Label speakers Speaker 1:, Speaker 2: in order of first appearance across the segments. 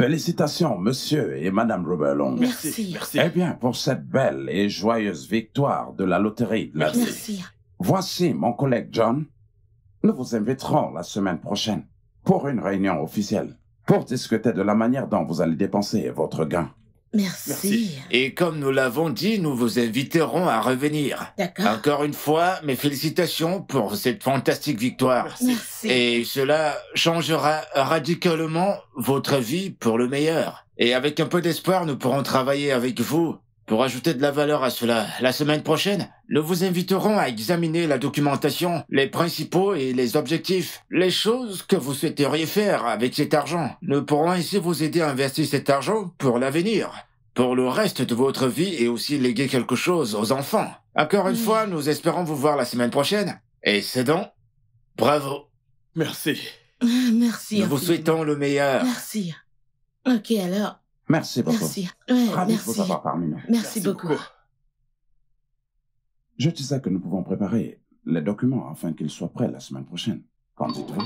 Speaker 1: Félicitations, monsieur et madame Robert Long.
Speaker 2: Merci.
Speaker 3: Merci.
Speaker 1: Eh bien, pour cette belle et joyeuse victoire de la loterie de la vie.
Speaker 2: Merci.
Speaker 1: Voici mon collègue John. Nous vous inviterons la semaine prochaine pour une réunion officielle pour discuter de la manière dont vous allez dépenser votre gain.
Speaker 2: Merci.
Speaker 3: Et comme nous l'avons dit, nous vous inviterons à revenir.
Speaker 2: D'accord.
Speaker 3: Encore une fois, mes félicitations pour cette fantastique victoire.
Speaker 2: Merci.
Speaker 3: Et cela changera radicalement votre vie pour le meilleur. Et avec un peu d'espoir, nous pourrons travailler avec vous pour ajouter de la valeur à cela. La semaine prochaine, nous vous inviterons à examiner la documentation, les principaux et les objectifs, les choses que vous souhaiteriez faire avec cet argent. Nous pourrons ainsi vous aider à investir cet argent pour l'avenir, pour le reste de votre vie et aussi léguer quelque chose aux enfants. Encore une fois, nous espérons vous voir la semaine prochaine. Et c'est donc, bravo.
Speaker 4: Merci.
Speaker 2: Merci.
Speaker 3: Nous vous souhaitons le meilleur.
Speaker 2: Merci. Ok, alors.
Speaker 1: Merci beaucoup.
Speaker 2: Merci. Ouais,
Speaker 1: Ravi de
Speaker 2: merci.
Speaker 1: vous avoir parmi nous.
Speaker 2: Merci beaucoup.
Speaker 1: Je disais que nous pouvons préparer les documents afin qu'ils soient prêts la semaine prochaine. Qu'en dites-vous?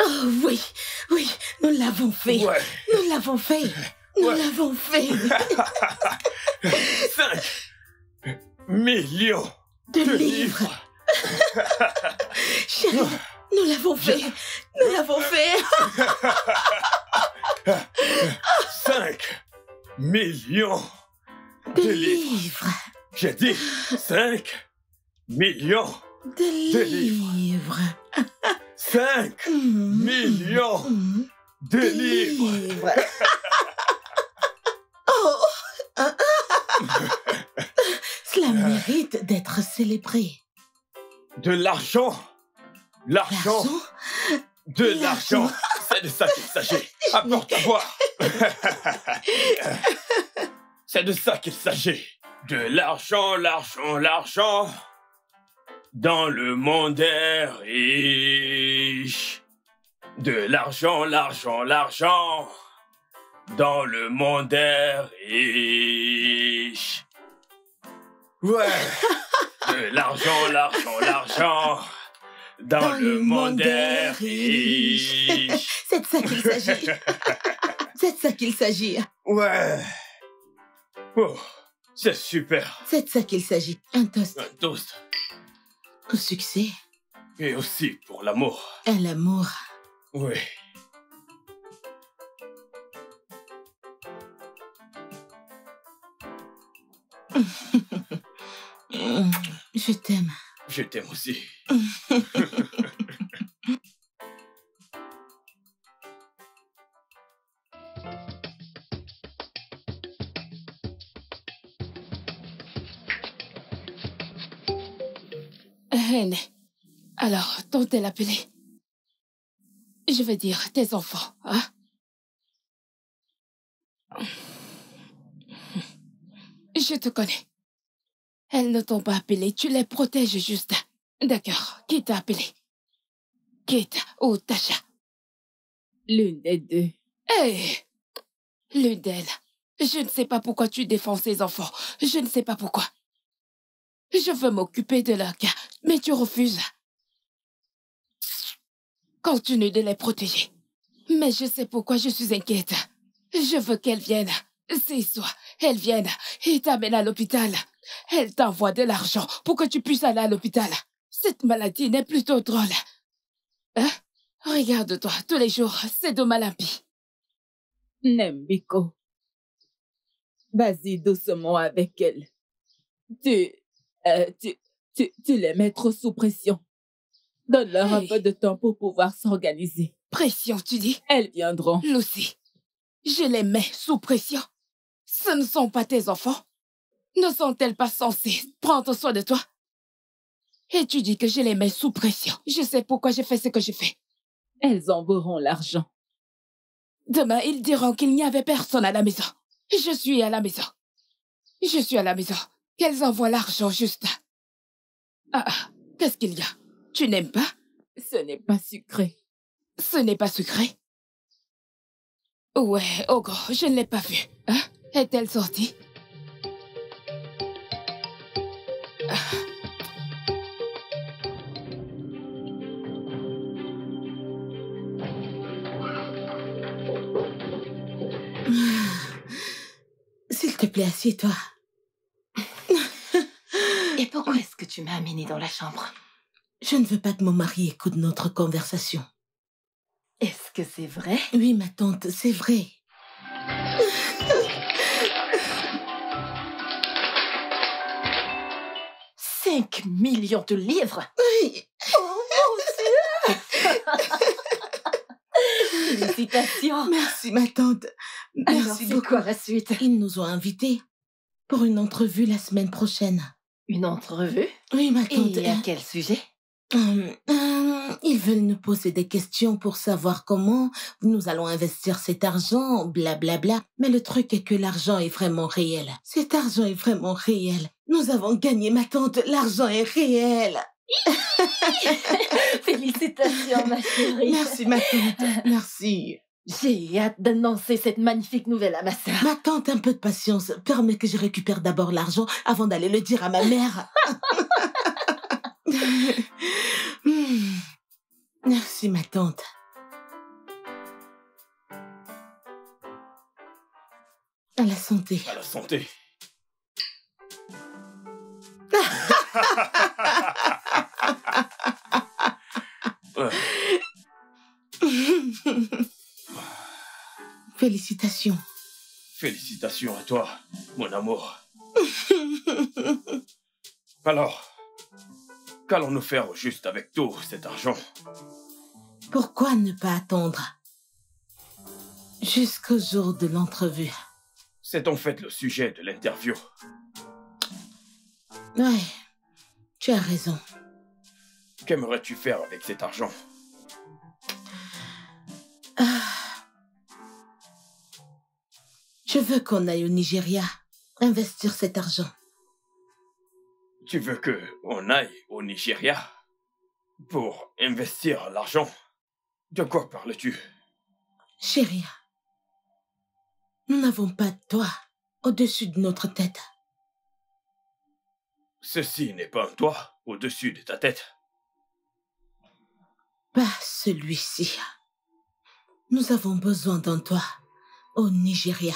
Speaker 2: Oh oui, oui, nous l'avons fait.
Speaker 4: Ouais.
Speaker 2: Nous l'avons fait. Nous l'avons fait.
Speaker 4: 5 millions
Speaker 2: De livres. Chérie, nous l'avons fait. Nous l'avons fait.
Speaker 4: 5 millions
Speaker 2: De
Speaker 4: livres.
Speaker 2: livres.
Speaker 4: J'ai dit 5 millions.
Speaker 2: De
Speaker 4: livres.
Speaker 2: livres.
Speaker 4: 5 millions de livres.
Speaker 2: Oh. Cela mérite d'être célébré.
Speaker 4: De l'argent. L'argent.
Speaker 2: L'argent.
Speaker 4: De l'argent. C'est de ça qu'il s'agit. Apporte à boire. C'est de ça qu'il s'agit. De l'argent, l'argent, l'argent. Dans le monde des riches. De l'argent, l'argent, l'argent. Dans le monde des riches. Ouais. De l'argent, l'argent, l'argent. Dans le monde des riches.
Speaker 2: C'est de ça qu'il s'agit. C'est de ça qu'il s'agit.
Speaker 4: Ouais. Oh, c'est super.
Speaker 2: C'est de ça qu'il s'agit. Un toast
Speaker 4: Un toast.
Speaker 2: au succès,
Speaker 4: Et aussi pour l'amour.
Speaker 2: à l'amour.
Speaker 4: Oui.
Speaker 2: Je t'aime.
Speaker 4: Je t'aime aussi.
Speaker 5: Reine, alors, t'ont-elles appelé? Je veux dire, tes enfants, hein? Je te connais. Elles ne t'ont pas appelé, tu les protèges juste. D'accord, qui t'a appelé? Kate ou Tasha?
Speaker 6: L'une des deux.
Speaker 5: Hé! L'une d'elles. Je ne sais pas pourquoi tu défends ces enfants. Je ne sais pas pourquoi. Je veux m'occuper de leur cas, mais tu refuses. Continue de les protéger. Mais je sais pourquoi je suis inquiète. Je veux qu'elles viennent. C'est soit elles viennent et t'amènent à l'hôpital. Elles t'envoient de l'argent pour que tu puisses aller à l'hôpital. Cette maladie n'est plutôt drôle. Hein? Regarde-toi, tous les jours, c'est de mal en pis.
Speaker 6: Nembiko. Vas-y doucement avec elle. Tu les mets trop sous pression. Donne-leur un
Speaker 5: Hey.
Speaker 6: peu de temps pour pouvoir s'organiser.
Speaker 5: Pression, tu dis?
Speaker 6: Elles viendront.
Speaker 5: Lucy, je les mets sous pression. Ce ne sont pas tes enfants. Ne sont-elles pas censées prendre soin de toi? Et tu dis que je les mets sous pression. Je sais pourquoi j'ai fait ce que j'ai fait.
Speaker 6: Elles enverront l'argent.
Speaker 5: Demain, ils diront qu'il n'y avait personne à la maison. Je suis à la maison. Je suis à la maison. Qu'elles envoient l'argent juste. Qu'est-ce qu'il y a? Tu n'aimes pas?
Speaker 6: Ce n'est pas sucré.
Speaker 5: Ce n'est pas sucré. Ouais, Ogre, je ne l'ai pas vue. Hein? Est-elle sortie?
Speaker 2: S'il te plaît, assieds-toi.
Speaker 7: Et pourquoi est-ce que tu m'as amenée dans la chambre?
Speaker 2: Je ne veux pas que mon mari écoute notre conversation.
Speaker 7: Est-ce que c'est vrai?
Speaker 2: Oui, ma tante, c'est vrai.
Speaker 7: 5 millions de livres?
Speaker 2: Oui.
Speaker 7: Oh mon Dieu! Félicitations!
Speaker 2: Merci, ma tante.
Speaker 7: Alors,
Speaker 2: Merci
Speaker 7: c'est
Speaker 2: beaucoup.
Speaker 7: quoi la suite?
Speaker 2: Ils nous ont invités pour une entrevue la semaine prochaine.
Speaker 7: Une entrevue?
Speaker 2: Oui, ma tante.
Speaker 7: Et à quel sujet?
Speaker 2: Ils veulent nous poser des questions pour savoir comment nous allons investir cet argent, blablabla. Mais le truc est que l'argent est vraiment réel. Cet argent est vraiment réel. Nous avons gagné, ma tante. L'argent est réel.
Speaker 7: Félicitations, ma chérie.
Speaker 2: Merci, ma tante. Merci.
Speaker 7: J'ai hâte d'annoncer cette magnifique nouvelle à ma sœur.
Speaker 2: Ma tante, un peu de patience. Permets que je récupère d'abord l'argent avant d'aller le dire à ma mère. Merci, ma tante. À la santé.
Speaker 4: À la santé. Ouais.
Speaker 2: Félicitations.
Speaker 4: Félicitations à toi, mon amour. Alors, qu'allons-nous faire au juste avec tout cet argent?
Speaker 2: Pourquoi ne pas attendre jusqu'au jour de l'entrevue?
Speaker 4: C'est en fait le sujet de l'interview.
Speaker 2: Ouais, tu as raison.
Speaker 4: Qu'aimerais-tu faire avec cet argent?
Speaker 2: Je veux qu'on aille au Nigeria investir cet argent.
Speaker 4: Tu veux que on aille au Nigeria pour investir l'argent? De quoi parles-tu?
Speaker 2: Chérie, nous n'avons pas de toit au-dessus de notre tête.
Speaker 4: Ceci n'est pas un toit au-dessus de ta tête.
Speaker 2: Pas celui-ci. Nous avons besoin d'un toit au Nigeria.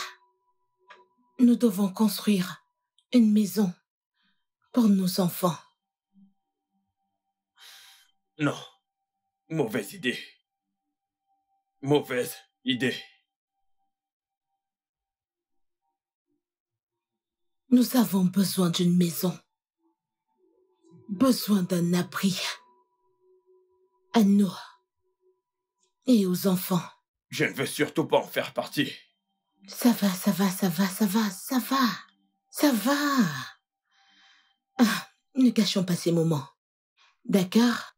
Speaker 2: Nous devons construire une maison pour nos enfants.
Speaker 4: Non. Mauvaise idée. Mauvaise idée.
Speaker 2: Nous avons besoin d'une maison. Besoin d'un abri. À nous. Et aux enfants.
Speaker 4: Je ne veux surtout pas en faire partie.
Speaker 2: Ça va, ça va, ça va, ça va, ça va. Ça va. Ah, ne gâchons pas ces moments. D'accord?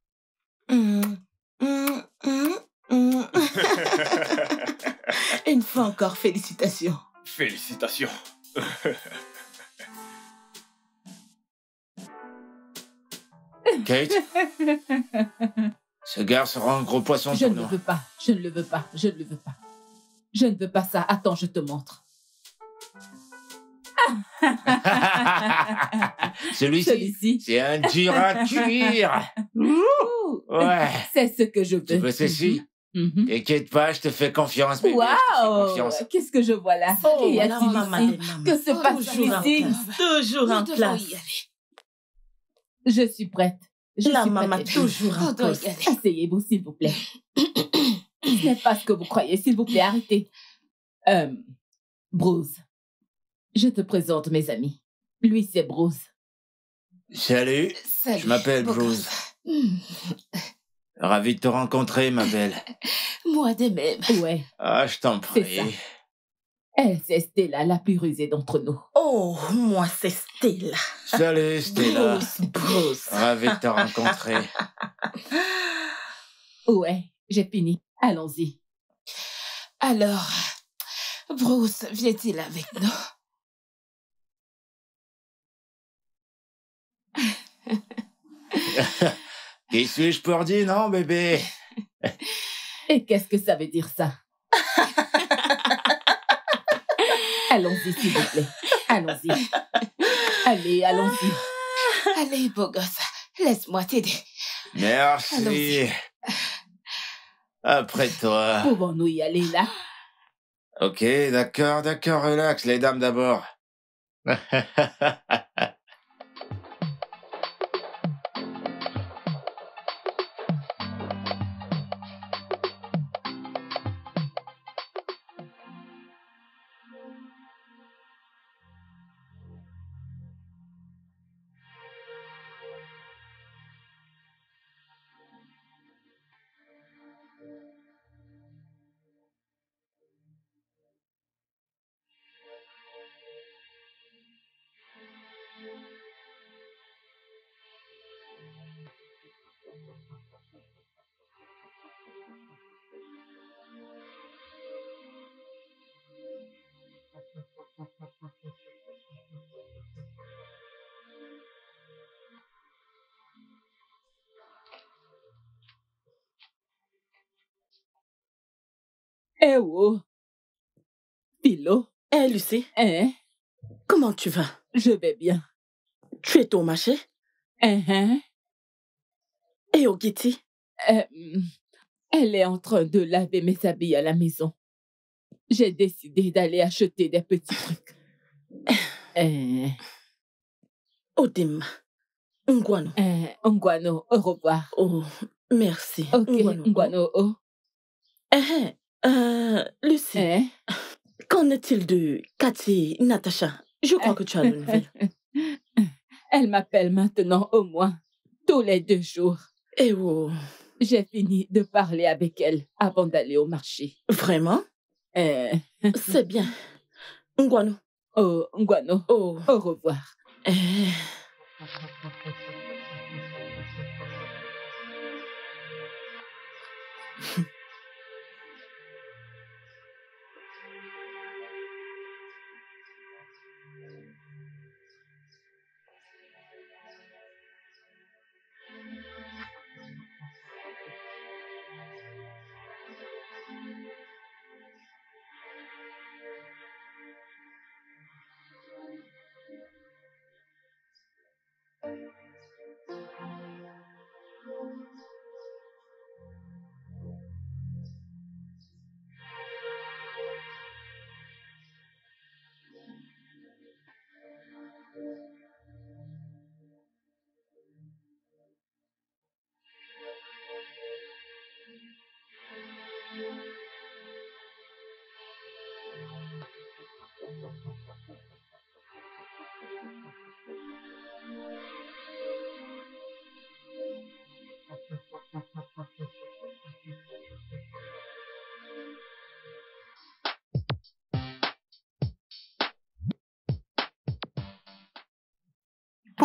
Speaker 2: Une fois encore, félicitations.
Speaker 4: Félicitations.
Speaker 3: Kate, ce gars sera un gros poisson
Speaker 6: Je
Speaker 3: pour
Speaker 6: ne le
Speaker 3: nous.
Speaker 6: veux pas, je ne le veux pas, je ne le veux pas. Je ne veux pas ça. Attends, je te montre.
Speaker 3: Celui-ci,
Speaker 6: Celui-ci.
Speaker 3: c'est un dur à cuire.
Speaker 6: Ouh,
Speaker 3: Ouais.
Speaker 6: c'est ce que je veux.
Speaker 3: Tu veux ceci?
Speaker 6: Mhm.
Speaker 3: T'inquiète pas, je te fais confiance, bébé. Je te fais
Speaker 6: Waouh!
Speaker 3: confiance.
Speaker 6: Qu'est-ce que je vois là?
Speaker 2: Oh,
Speaker 6: Qu'y
Speaker 2: voilà,
Speaker 6: a-t-il
Speaker 2: maman
Speaker 6: ici?
Speaker 2: des mamans.
Speaker 6: Que se passe-t-il ici?
Speaker 2: Toujours
Speaker 5: Nous
Speaker 2: en
Speaker 5: devons
Speaker 2: place.
Speaker 5: y aller.
Speaker 6: Je suis prête. Je
Speaker 2: La
Speaker 6: suis
Speaker 2: maman
Speaker 6: prête.
Speaker 2: toujours en
Speaker 5: Nous devons
Speaker 2: poste.
Speaker 5: y aller.
Speaker 6: Asseyez-vous, s'il vous plaît. Ce n'est pas ce que vous croyez. S'il vous plaît, arrêtez. Bruce, je te présente mes amis. Lui, c'est Bruce.
Speaker 3: Salut,
Speaker 5: Salut,
Speaker 3: je m'appelle
Speaker 5: beau
Speaker 3: Bruce.
Speaker 5: gosse.
Speaker 3: Ravi de te rencontrer, ma belle.
Speaker 5: Moi de même.
Speaker 6: Ouais,
Speaker 3: Ah, je t'en
Speaker 6: c'est
Speaker 3: prie.
Speaker 6: ça. Elle, c'est Stella, la plus rusée d'entre nous.
Speaker 2: Oh, moi c'est Stella.
Speaker 3: Salut, Stella.
Speaker 2: Bruce.
Speaker 3: Ravi de te rencontrer.
Speaker 6: Ouais, j'ai fini. Allons-y.
Speaker 5: Alors, Bruce vient-il avec nous?
Speaker 3: Qui suis-je pour dire non, bébé?
Speaker 6: Et qu'est-ce que ça veut dire, ça? Allons-y, s'il vous plaît. Allons-y. Allez, allons-y.
Speaker 5: Allez, beau gosse, laisse-moi t'aider.
Speaker 3: Merci.
Speaker 5: Allons-y.
Speaker 3: Après toi.
Speaker 6: Pouvons-nous y aller, là?
Speaker 3: Ok, d'accord, relax, les dames d'abord.
Speaker 6: Eh oh! Philo,
Speaker 2: Eh, Lucie,
Speaker 6: hein?
Speaker 2: comment tu vas?
Speaker 6: Je vais bien.
Speaker 2: Tu es au marché?
Speaker 6: Hein?
Speaker 2: Et au Getty?
Speaker 6: Elle est en train de laver mes habits à la maison. J'ai décidé d'aller acheter des petits trucs.
Speaker 2: Odim. Ngwano.
Speaker 6: Ngwano, au revoir.
Speaker 2: Oh, merci.
Speaker 6: Ok, Ngwano, oh.
Speaker 2: Lucie, qu'en est-il de Cathy, Natacha? Je crois que tu as le nouvelle.
Speaker 6: Elle m'appelle maintenant au moins tous les 2 jours.
Speaker 2: Eh oh,
Speaker 6: J'ai fini de parler avec elle avant d'aller au marché.
Speaker 2: vraiment? C'est bien. Ngwano.
Speaker 6: Oh, Ngwano,
Speaker 2: Oh.
Speaker 6: au revoir.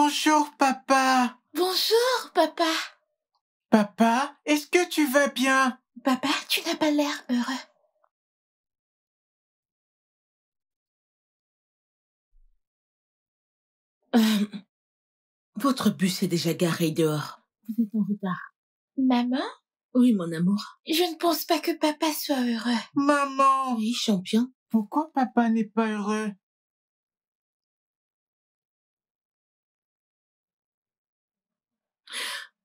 Speaker 8: Bonjour, papa.
Speaker 2: Bonjour, papa.
Speaker 8: Papa, est-ce que tu vas bien?
Speaker 2: Papa, tu n'as pas l'air heureux. Votre bus est déjà garé dehors. Vous êtes en retard. Maman? Oui, mon amour. Je ne pense pas que papa soit heureux.
Speaker 8: Maman,
Speaker 2: Oui, champion.
Speaker 8: pourquoi papa n'est pas heureux?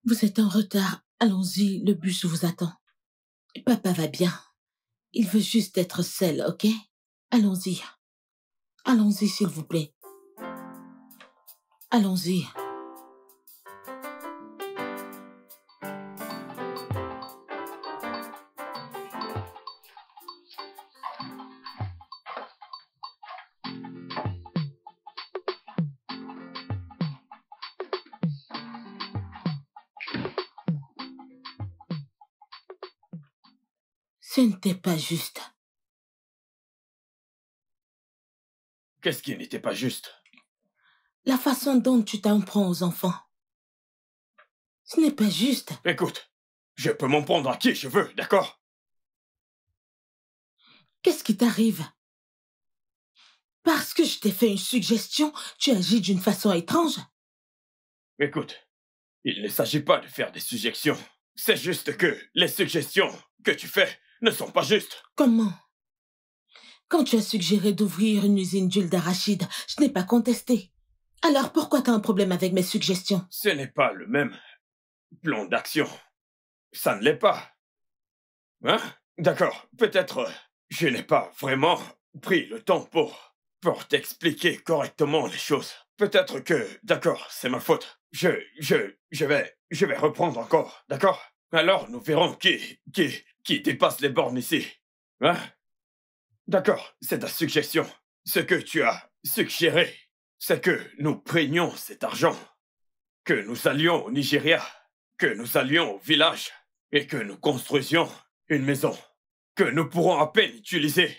Speaker 2: Vous êtes en retard. Allons-y, le bus vous attend. Papa va bien. Il veut juste être seul, ok? Allons-y. Allons-y, s'il vous plaît. Allons-y. Ce n'était pas juste.
Speaker 4: Qu'est-ce qui n'était pas juste?
Speaker 2: La façon dont tu t'en prends aux enfants. Ce n'est pas juste.
Speaker 4: Écoute, je peux m'en prendre à qui je veux, d'accord?
Speaker 2: Qu'est-ce qui t'arrive? Parce que je t'ai fait une suggestion, tu agis d'une façon étrange.
Speaker 4: Écoute, il ne s'agit pas de faire des suggestions. C'est juste que les suggestions que tu fais ne sont pas justes.
Speaker 2: Comment? Quand tu as suggéré d'ouvrir une usine d'huile d'arachide, je n'ai pas contesté. Alors pourquoi t'as un problème avec mes suggestions?
Speaker 4: Ce n'est pas le même plan d'action. Ça ne l'est pas. Hein? D'accord, peut-être je n'ai pas vraiment pris le temps pour t'expliquer correctement les choses. Peut-être que, d'accord, c'est ma faute. Je vais reprendre encore, d'accord? Alors nous verrons qui dépasse les bornes ici. Hein? D'accord, c'est ta suggestion. Ce que tu as suggéré, c'est que nous prenions cet argent, que nous allions au Nigeria, que nous allions au village et que nous construisions une maison que nous pourrons à peine utiliser.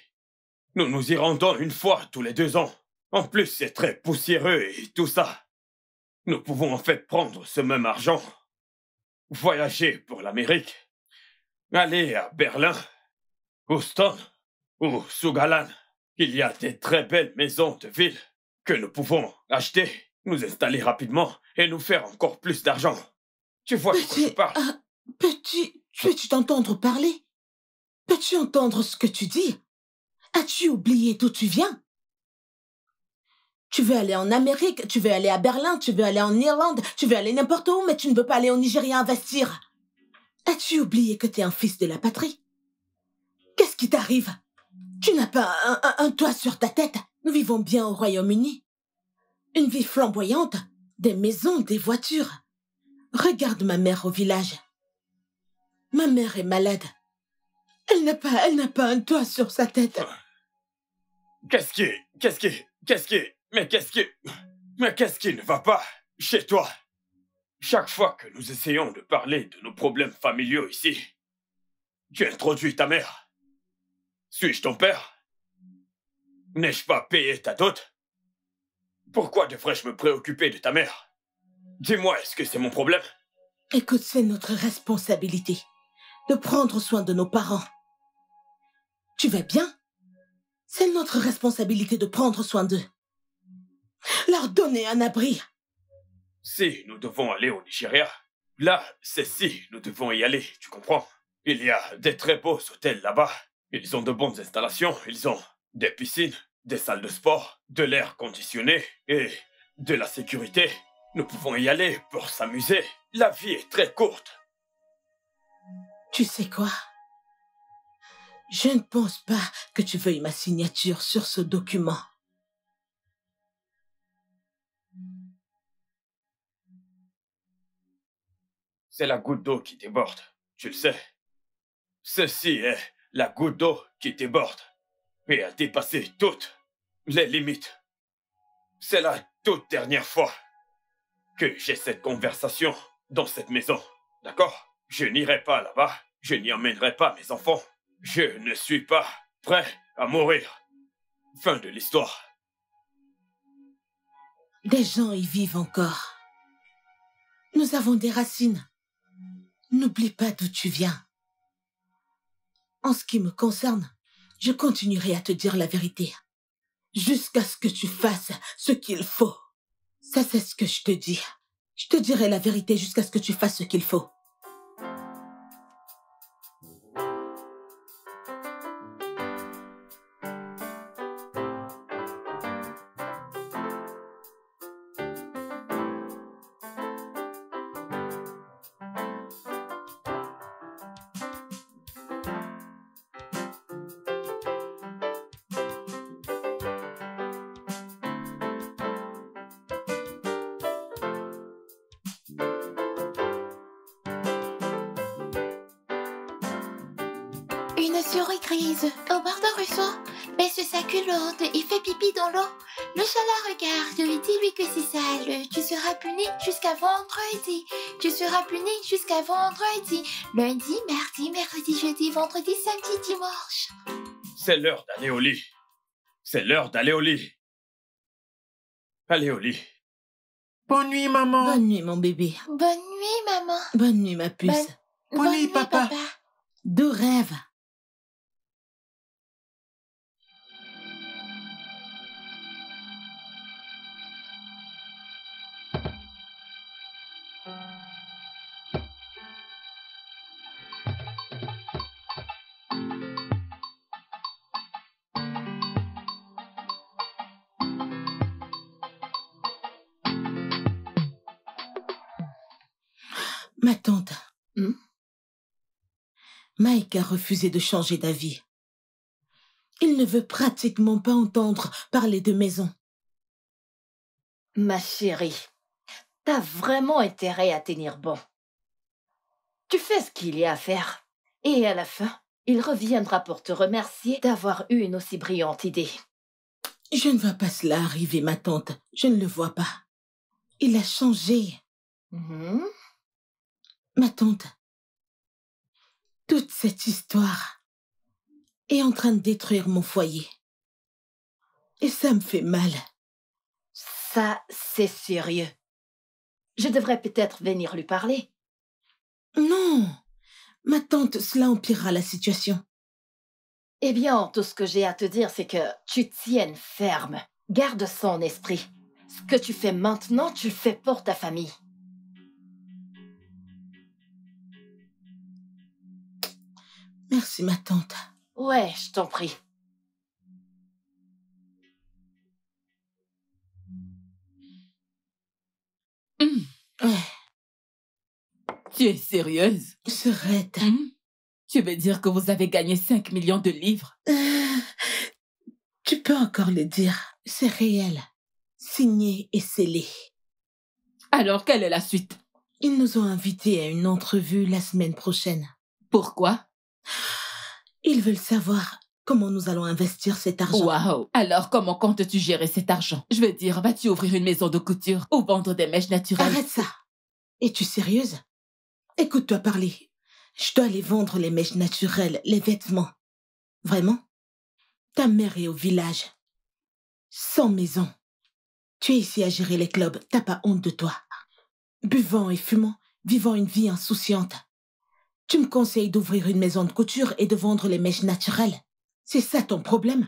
Speaker 4: Nous nous y rendons une fois tous les 2 ans. En plus, c'est très poussiéreux et tout ça. Nous pouvons en fait prendre ce même argent, voyager pour l'Amérique, aller à Berlin, Houston ou Sugalan. Il y a des très belles maisons de ville que nous pouvons acheter, nous installer rapidement et nous faire encore plus d'argent. Tu vois de quoi je parle?
Speaker 2: Peux-tu t'entendre parler? Peux-tu entendre ce que tu dis? As-tu oublié d'où tu viens? Tu veux aller en Amérique, tu veux aller à Berlin, tu veux aller en Irlande, tu veux aller n'importe où, mais tu ne veux pas aller au Nigeria investir. As-tu oublié que tu es un fils de la patrie? Qu'est-ce qui t'arrive? Tu n'as pas un toit sur ta tête. Nous vivons bien au Royaume-Uni. Une vie flamboyante, des maisons, des voitures. Regarde ma mère au village. Ma mère est malade. Elle n'a pas un toit sur sa tête.
Speaker 4: Qu'est-ce qui ne va pas chez toi? Chaque fois que nous essayons de parler de nos problèmes familiaux ici, tu introduis ta mère. Suis-je ton père? N'ai-je pas payé ta dot? Pourquoi devrais-je me préoccuper de ta mère? Dis-moi, est-ce que c'est mon problème?
Speaker 2: Écoute, c'est notre responsabilité de prendre soin de nos parents. Tu vas bien? C'est notre responsabilité de prendre soin d'eux. Leur donner un abri.
Speaker 4: Si nous devons aller au Nigeria, là, c'est si nous devons y aller, tu comprends? Il y a des très beaux hôtels là-bas. Ils ont de bonnes installations, ils ont des piscines, des salles de sport, de l'air conditionné et de la sécurité. Nous pouvons y aller pour s'amuser. La vie est très courte.
Speaker 2: Tu sais quoi? Je ne pense pas que tu veuilles ma signature sur ce document.
Speaker 4: C'est la goutte d'eau qui déborde, tu le sais. Ceci est la goutte d'eau qui déborde et a dépassé toutes les limites. C'est la toute dernière fois que j'ai cette conversation dans cette maison, d'accord? Je n'irai pas là-bas, je n'y emmènerai pas mes enfants. Je ne suis pas prêt à mourir. Fin de l'histoire.
Speaker 2: Des gens y vivent encore. Nous avons des racines. N'oublie pas d'où tu viens. En ce qui me concerne, je continuerai à te dire la vérité. Jusqu'à ce que tu fasses ce qu'il faut. Ça, c'est ce que je te dis. Je te dirai la vérité jusqu'à ce que tu fasses ce qu'il faut.
Speaker 9: Une souris grise au bord d'un ruisseau baisse sa culotte et fait pipi dans l'eau. Le chat la regarde et dis-lui que c'est sale. Tu seras puni jusqu'à vendredi. Tu seras puni jusqu'à vendredi. Lundi, mardi, mercredi, jeudi, vendredi, samedi, dimanche.
Speaker 4: C'est l'heure d'aller au lit. C'est l'heure d'aller au lit. Allez au lit.
Speaker 8: Bonne nuit, maman.
Speaker 2: Bonne nuit, mon bébé.
Speaker 9: Bonne nuit, maman.
Speaker 2: Bonne nuit, ma puce.
Speaker 8: Bonne nuit, papa.
Speaker 2: Doux rêves. Ma tante, Mike a refusé de changer d'avis. Il ne veut pratiquement pas entendre parler de maison.
Speaker 7: Ma chérie, t'as vraiment intérêt à tenir bon. Tu fais ce qu'il y a à faire. Et à la fin, il reviendra pour te remercier d'avoir eu une aussi brillante idée.
Speaker 2: Je ne vois pas cela arriver, ma tante. Je ne le vois pas. Il a changé. Ma tante, toute cette histoire est en train de détruire mon foyer. Et ça me fait mal.
Speaker 7: Ça, c'est sérieux. Je devrais peut-être venir lui parler.
Speaker 2: Non, ma tante, cela empirera la situation.
Speaker 7: Eh bien, tout ce que j'ai à te dire, c'est que tu tiennes ferme. Garde ça en esprit. Ce que tu fais maintenant, tu le fais pour ta famille.
Speaker 2: Merci, ma tante.
Speaker 7: Ouais, je t'en prie.
Speaker 2: Ouais,
Speaker 6: Tu es sérieuse?
Speaker 2: Serette.
Speaker 6: Tu veux dire que vous avez gagné 5 millions de livres?
Speaker 2: Tu peux encore le dire. C'est réel. Signé et scellé.
Speaker 6: Alors, quelle est la suite?
Speaker 2: Ils nous ont invités à une entrevue la semaine prochaine.
Speaker 6: Pourquoi?
Speaker 2: Ils veulent savoir comment nous allons investir cet argent.
Speaker 6: Waouh! Alors, comment comptes-tu gérer cet argent? Je veux dire, vas-tu ouvrir une maison de couture ou vendre des mèches naturelles?
Speaker 2: Arrête ça. Es-tu sérieuse? Écoute-toi parler. Je dois aller vendre les mèches naturelles, les vêtements. Vraiment? Ta mère est au village. Sans maison. Tu es ici à gérer les clubs. T'as pas honte de toi. Buvant et fumant, vivant une vie insouciante. Tu me conseilles d'ouvrir une maison de couture et de vendre les mèches naturelles. C'est ça ton problème?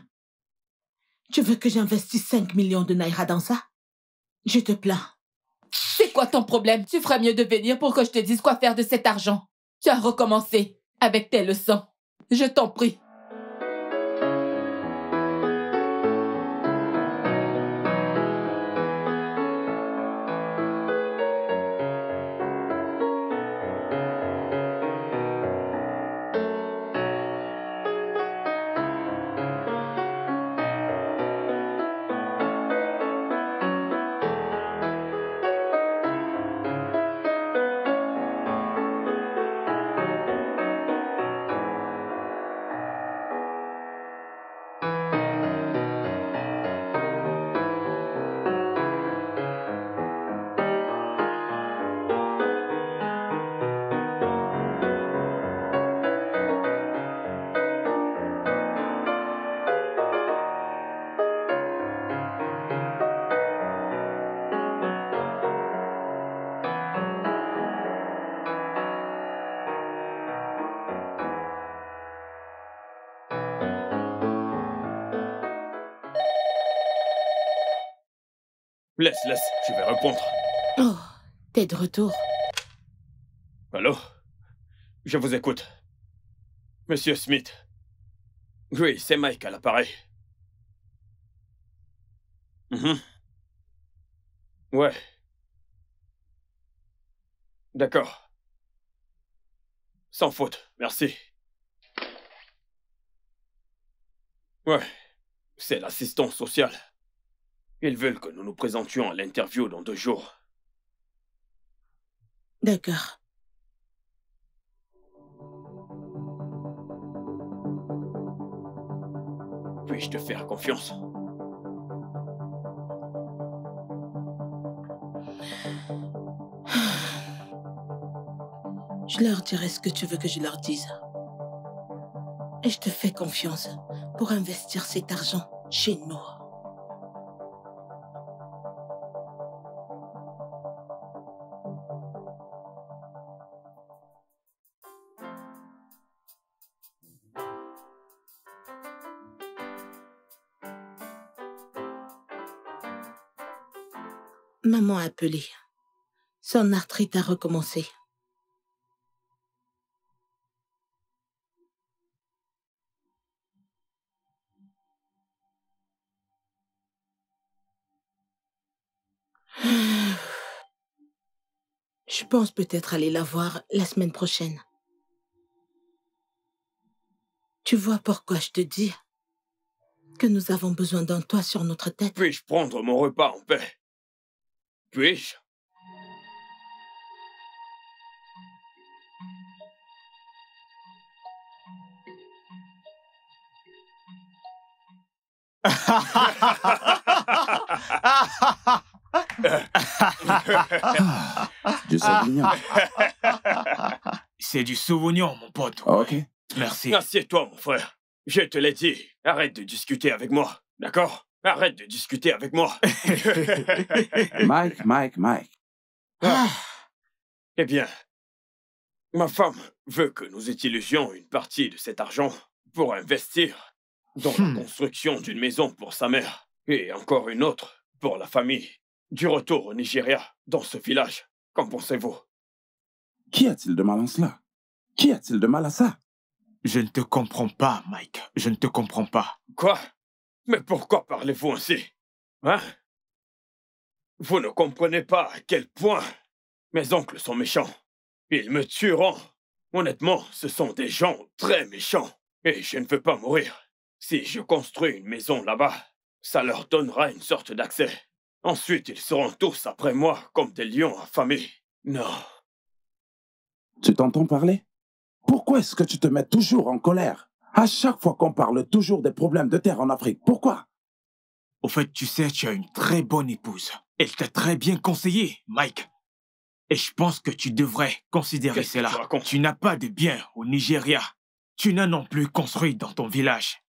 Speaker 2: Tu veux que j'investisse 5 millions de naira dans ça? Je te plains.
Speaker 6: C'est quoi ton problème? Tu ferais mieux de venir pour que je te dise quoi faire de cet argent. Tu as recommencé avec tes leçons. Je t'en prie.
Speaker 4: Laisse, je vais répondre.
Speaker 2: Oh, t'es de retour.
Speaker 4: Allô? Je vous écoute. Monsieur Smith. Oui, c'est Mike à l'appareil. Ouais. D'accord. Sans faute, merci. Ouais, c'est l'assistant social. Ils veulent que nous nous présentions à l'interview dans 2 jours.
Speaker 2: D'accord.
Speaker 4: Puis-je te faire confiance?
Speaker 2: Je leur dirai ce que tu veux que je leur dise. Et je te fais confiance pour investir cet argent chez nous. Maman a appelé. Son arthrite a recommencé. Je pense peut-être aller la voir la semaine prochaine. Tu vois pourquoi je te dis que nous avons besoin d'un toit sur notre tête.
Speaker 4: Puis-je prendre mon repas en paix? Puis-je?
Speaker 1: Du sauvignon.
Speaker 10: C'est du sauvignon, mon pote.
Speaker 1: Ok.
Speaker 10: Merci.
Speaker 4: Assieds-toi, mon frère. Je te l'ai dit. Arrête de discuter avec moi. D'accord? Arrête de discuter avec moi.
Speaker 1: Mike.
Speaker 4: Eh bien, ma femme veut que nous utilisions une partie de cet argent pour investir dans la construction d'une maison pour sa mère et encore une autre pour la famille. Du retour au Nigeria, dans ce village. Qu'en pensez-vous?
Speaker 1: Qu'y a-t-il de mal en cela? Qu'y a-t-il de mal à ça?
Speaker 10: Je ne te comprends pas, Mike. Je ne te comprends pas.
Speaker 4: Quoi? Mais pourquoi parlez-vous ainsi? Hein? Vous ne comprenez pas à quel point mes oncles sont méchants. Ils me tueront. Honnêtement, ce sont des gens très méchants. Et je ne veux pas mourir. Si je construis une maison là-bas, ça leur donnera une sorte d'accès. Ensuite, ils seront tous après moi comme des lions affamés. Non.
Speaker 1: Tu t'entends parler? Pourquoi est-ce que tu te mets toujours en colère? À chaque fois qu'on parle toujours des problèmes de terre en Afrique, pourquoi?
Speaker 10: Au fait, tu sais, tu as une très bonne épouse. Elle t'a très bien conseillé, Mike. Et je pense que tu devrais considérer cela. Tu n'as pas de biens au Nigeria. Tu n'as non plus construit dans ton village.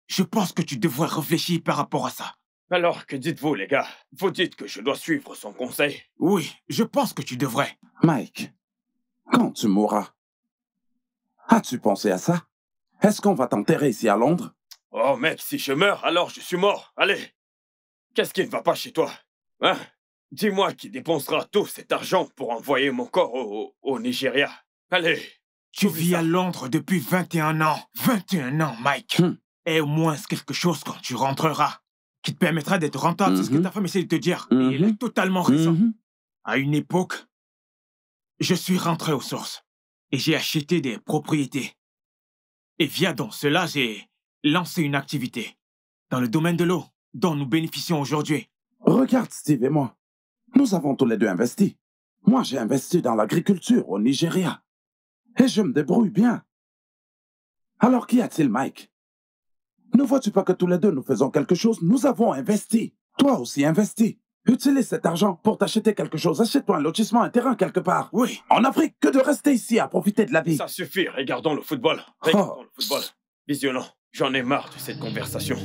Speaker 10: Je pense que tu devrais réfléchir par rapport à ça.
Speaker 4: Alors, que dites-vous, les gars? Vous dites que je dois suivre son conseil?
Speaker 10: Oui, je pense que tu devrais.
Speaker 1: Mike, quand tu mourras, as-tu pensé à ça? Est-ce qu'on va t'enterrer ici à Londres?
Speaker 4: Oh mec, si je meurs, alors je suis mort. Allez. Qu'est-ce qui ne va pas chez toi? Hein? Dis-moi qui dépensera tout cet argent pour envoyer mon corps au Nigeria. Allez.
Speaker 10: Tu vis à Londres depuis 21 ans. 21 ans, Mike. Et au moins quelque chose quand tu rentreras qui te permettra d'être rentable. C'est ce que ta femme essaie de te dire. Et elle a totalement raison. À une époque, je suis rentré aux sources et j'ai acheté des propriétés. Et via donc cela, j'ai lancé une activité dans le domaine de l'eau dont nous bénéficions aujourd'hui.
Speaker 1: Regarde Steve et moi. Nous avons tous les deux investi. Moi, j'ai investi dans l'agriculture au Nigeria. Et je me débrouille bien. Alors qu'y a-t-il, Mike? Ne vois-tu pas que tous les deux nous faisons quelque chose? Nous avons investi. Toi aussi investis. Utilise cet argent pour t'acheter quelque chose. Achète-toi un lotissement, un terrain quelque part.
Speaker 10: Oui.
Speaker 1: En Afrique, que de rester ici à profiter de la vie.
Speaker 4: Ça suffit, regardons le football. Regardons le football. Visionnons. J'en ai marre de cette conversation.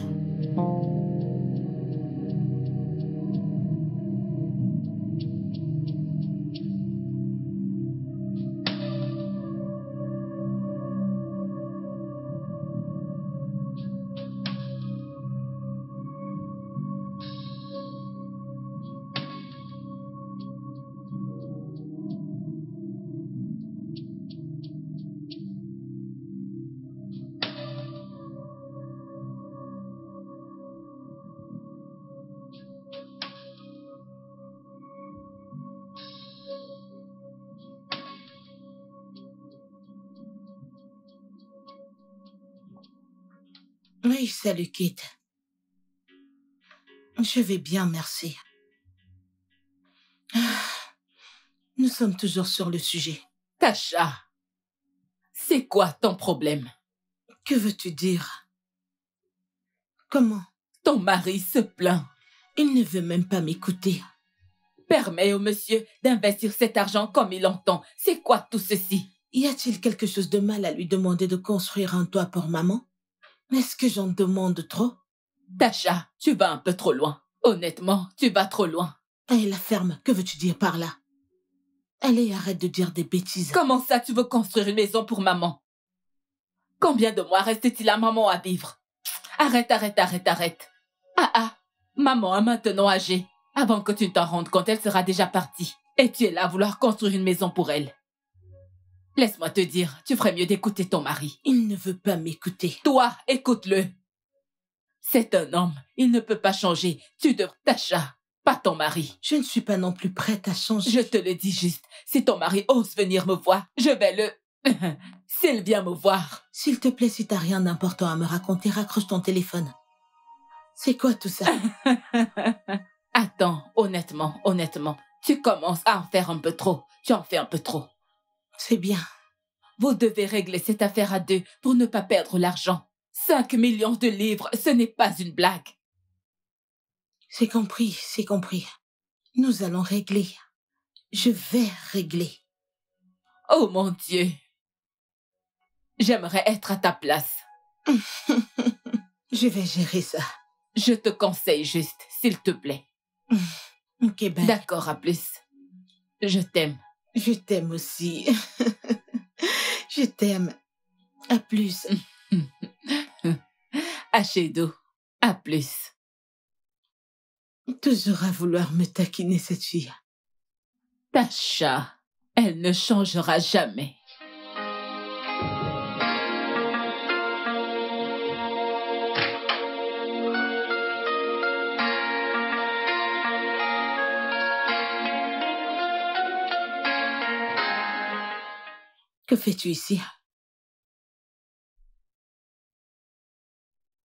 Speaker 2: Oui, salut Kate. Je vais bien, merci. Nous sommes toujours sur le sujet.
Speaker 6: Tasha, c'est quoi ton problème?
Speaker 2: Que veux-tu dire? Comment?
Speaker 6: Ton mari se plaint.
Speaker 2: Il ne veut même pas m'écouter.
Speaker 6: Permets au monsieur d'investir cet argent comme il entend. C'est quoi tout ceci?
Speaker 2: Y a-t-il quelque chose de mal à lui demander de construire un toit pour maman? Est-ce que j'en demande trop?
Speaker 6: Tasha, tu vas un peu trop loin. Honnêtement, tu vas trop loin.
Speaker 2: Et la ferme, que veux-tu dire par là? Allez, arrête de dire des bêtises.
Speaker 6: Comment ça, tu veux construire une maison pour maman? Combien de mois reste-t-il à maman à vivre? Arrête. Maman est maintenant âgée. Avant que tu ne t'en rendes compte, elle sera déjà partie. Et tu es là à vouloir construire une maison pour elle. Laisse-moi te dire, tu ferais mieux d'écouter ton mari.
Speaker 2: Il ne veut pas m'écouter.
Speaker 6: Toi, écoute-le. C'est un homme. Il ne peut pas changer. Tu devrais... Tasha, pas ton mari.
Speaker 2: Je ne suis pas non plus prête à changer.
Speaker 6: Je te le dis juste. Si ton mari ose venir me voir, je vais le... S'il vient me voir.
Speaker 2: S'il te plaît, si t'as rien d'important à me raconter, raccroche ton téléphone. C'est quoi tout ça?
Speaker 6: Attends, honnêtement, tu commences à en faire un peu trop. Tu en fais un peu trop.
Speaker 2: C'est bien.
Speaker 6: Vous devez régler cette affaire à deux pour ne pas perdre l'argent. 5 millions de livres, ce n'est pas une blague.
Speaker 2: C'est compris. Nous allons régler. Je vais régler.
Speaker 6: Oh mon Dieu. J'aimerais être à ta place.
Speaker 2: Je vais gérer ça.
Speaker 6: Je te conseille juste, s'il te plaît.
Speaker 2: Ok, bye.
Speaker 6: D'accord, à plus. Je t'aime.
Speaker 2: Je t'aime aussi. Je t'aime. À plus.
Speaker 6: Hachedo, à plus.
Speaker 2: Toujours à vouloir me taquiner, cette fille.
Speaker 6: Tasha, elle ne changera jamais.
Speaker 2: Que fais-tu ici?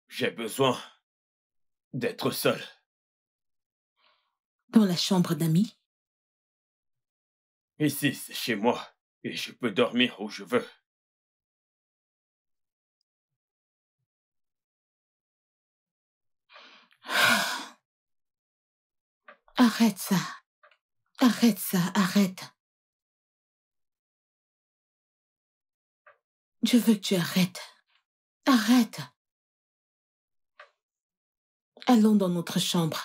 Speaker 4: J'ai besoin d'être seul.
Speaker 2: Dans la chambre d'amis?
Speaker 4: Ici, c'est chez moi, et je peux dormir où je veux.
Speaker 2: Arrête ça. Arrête. Je veux que tu arrêtes. Arrête. Allons dans notre chambre.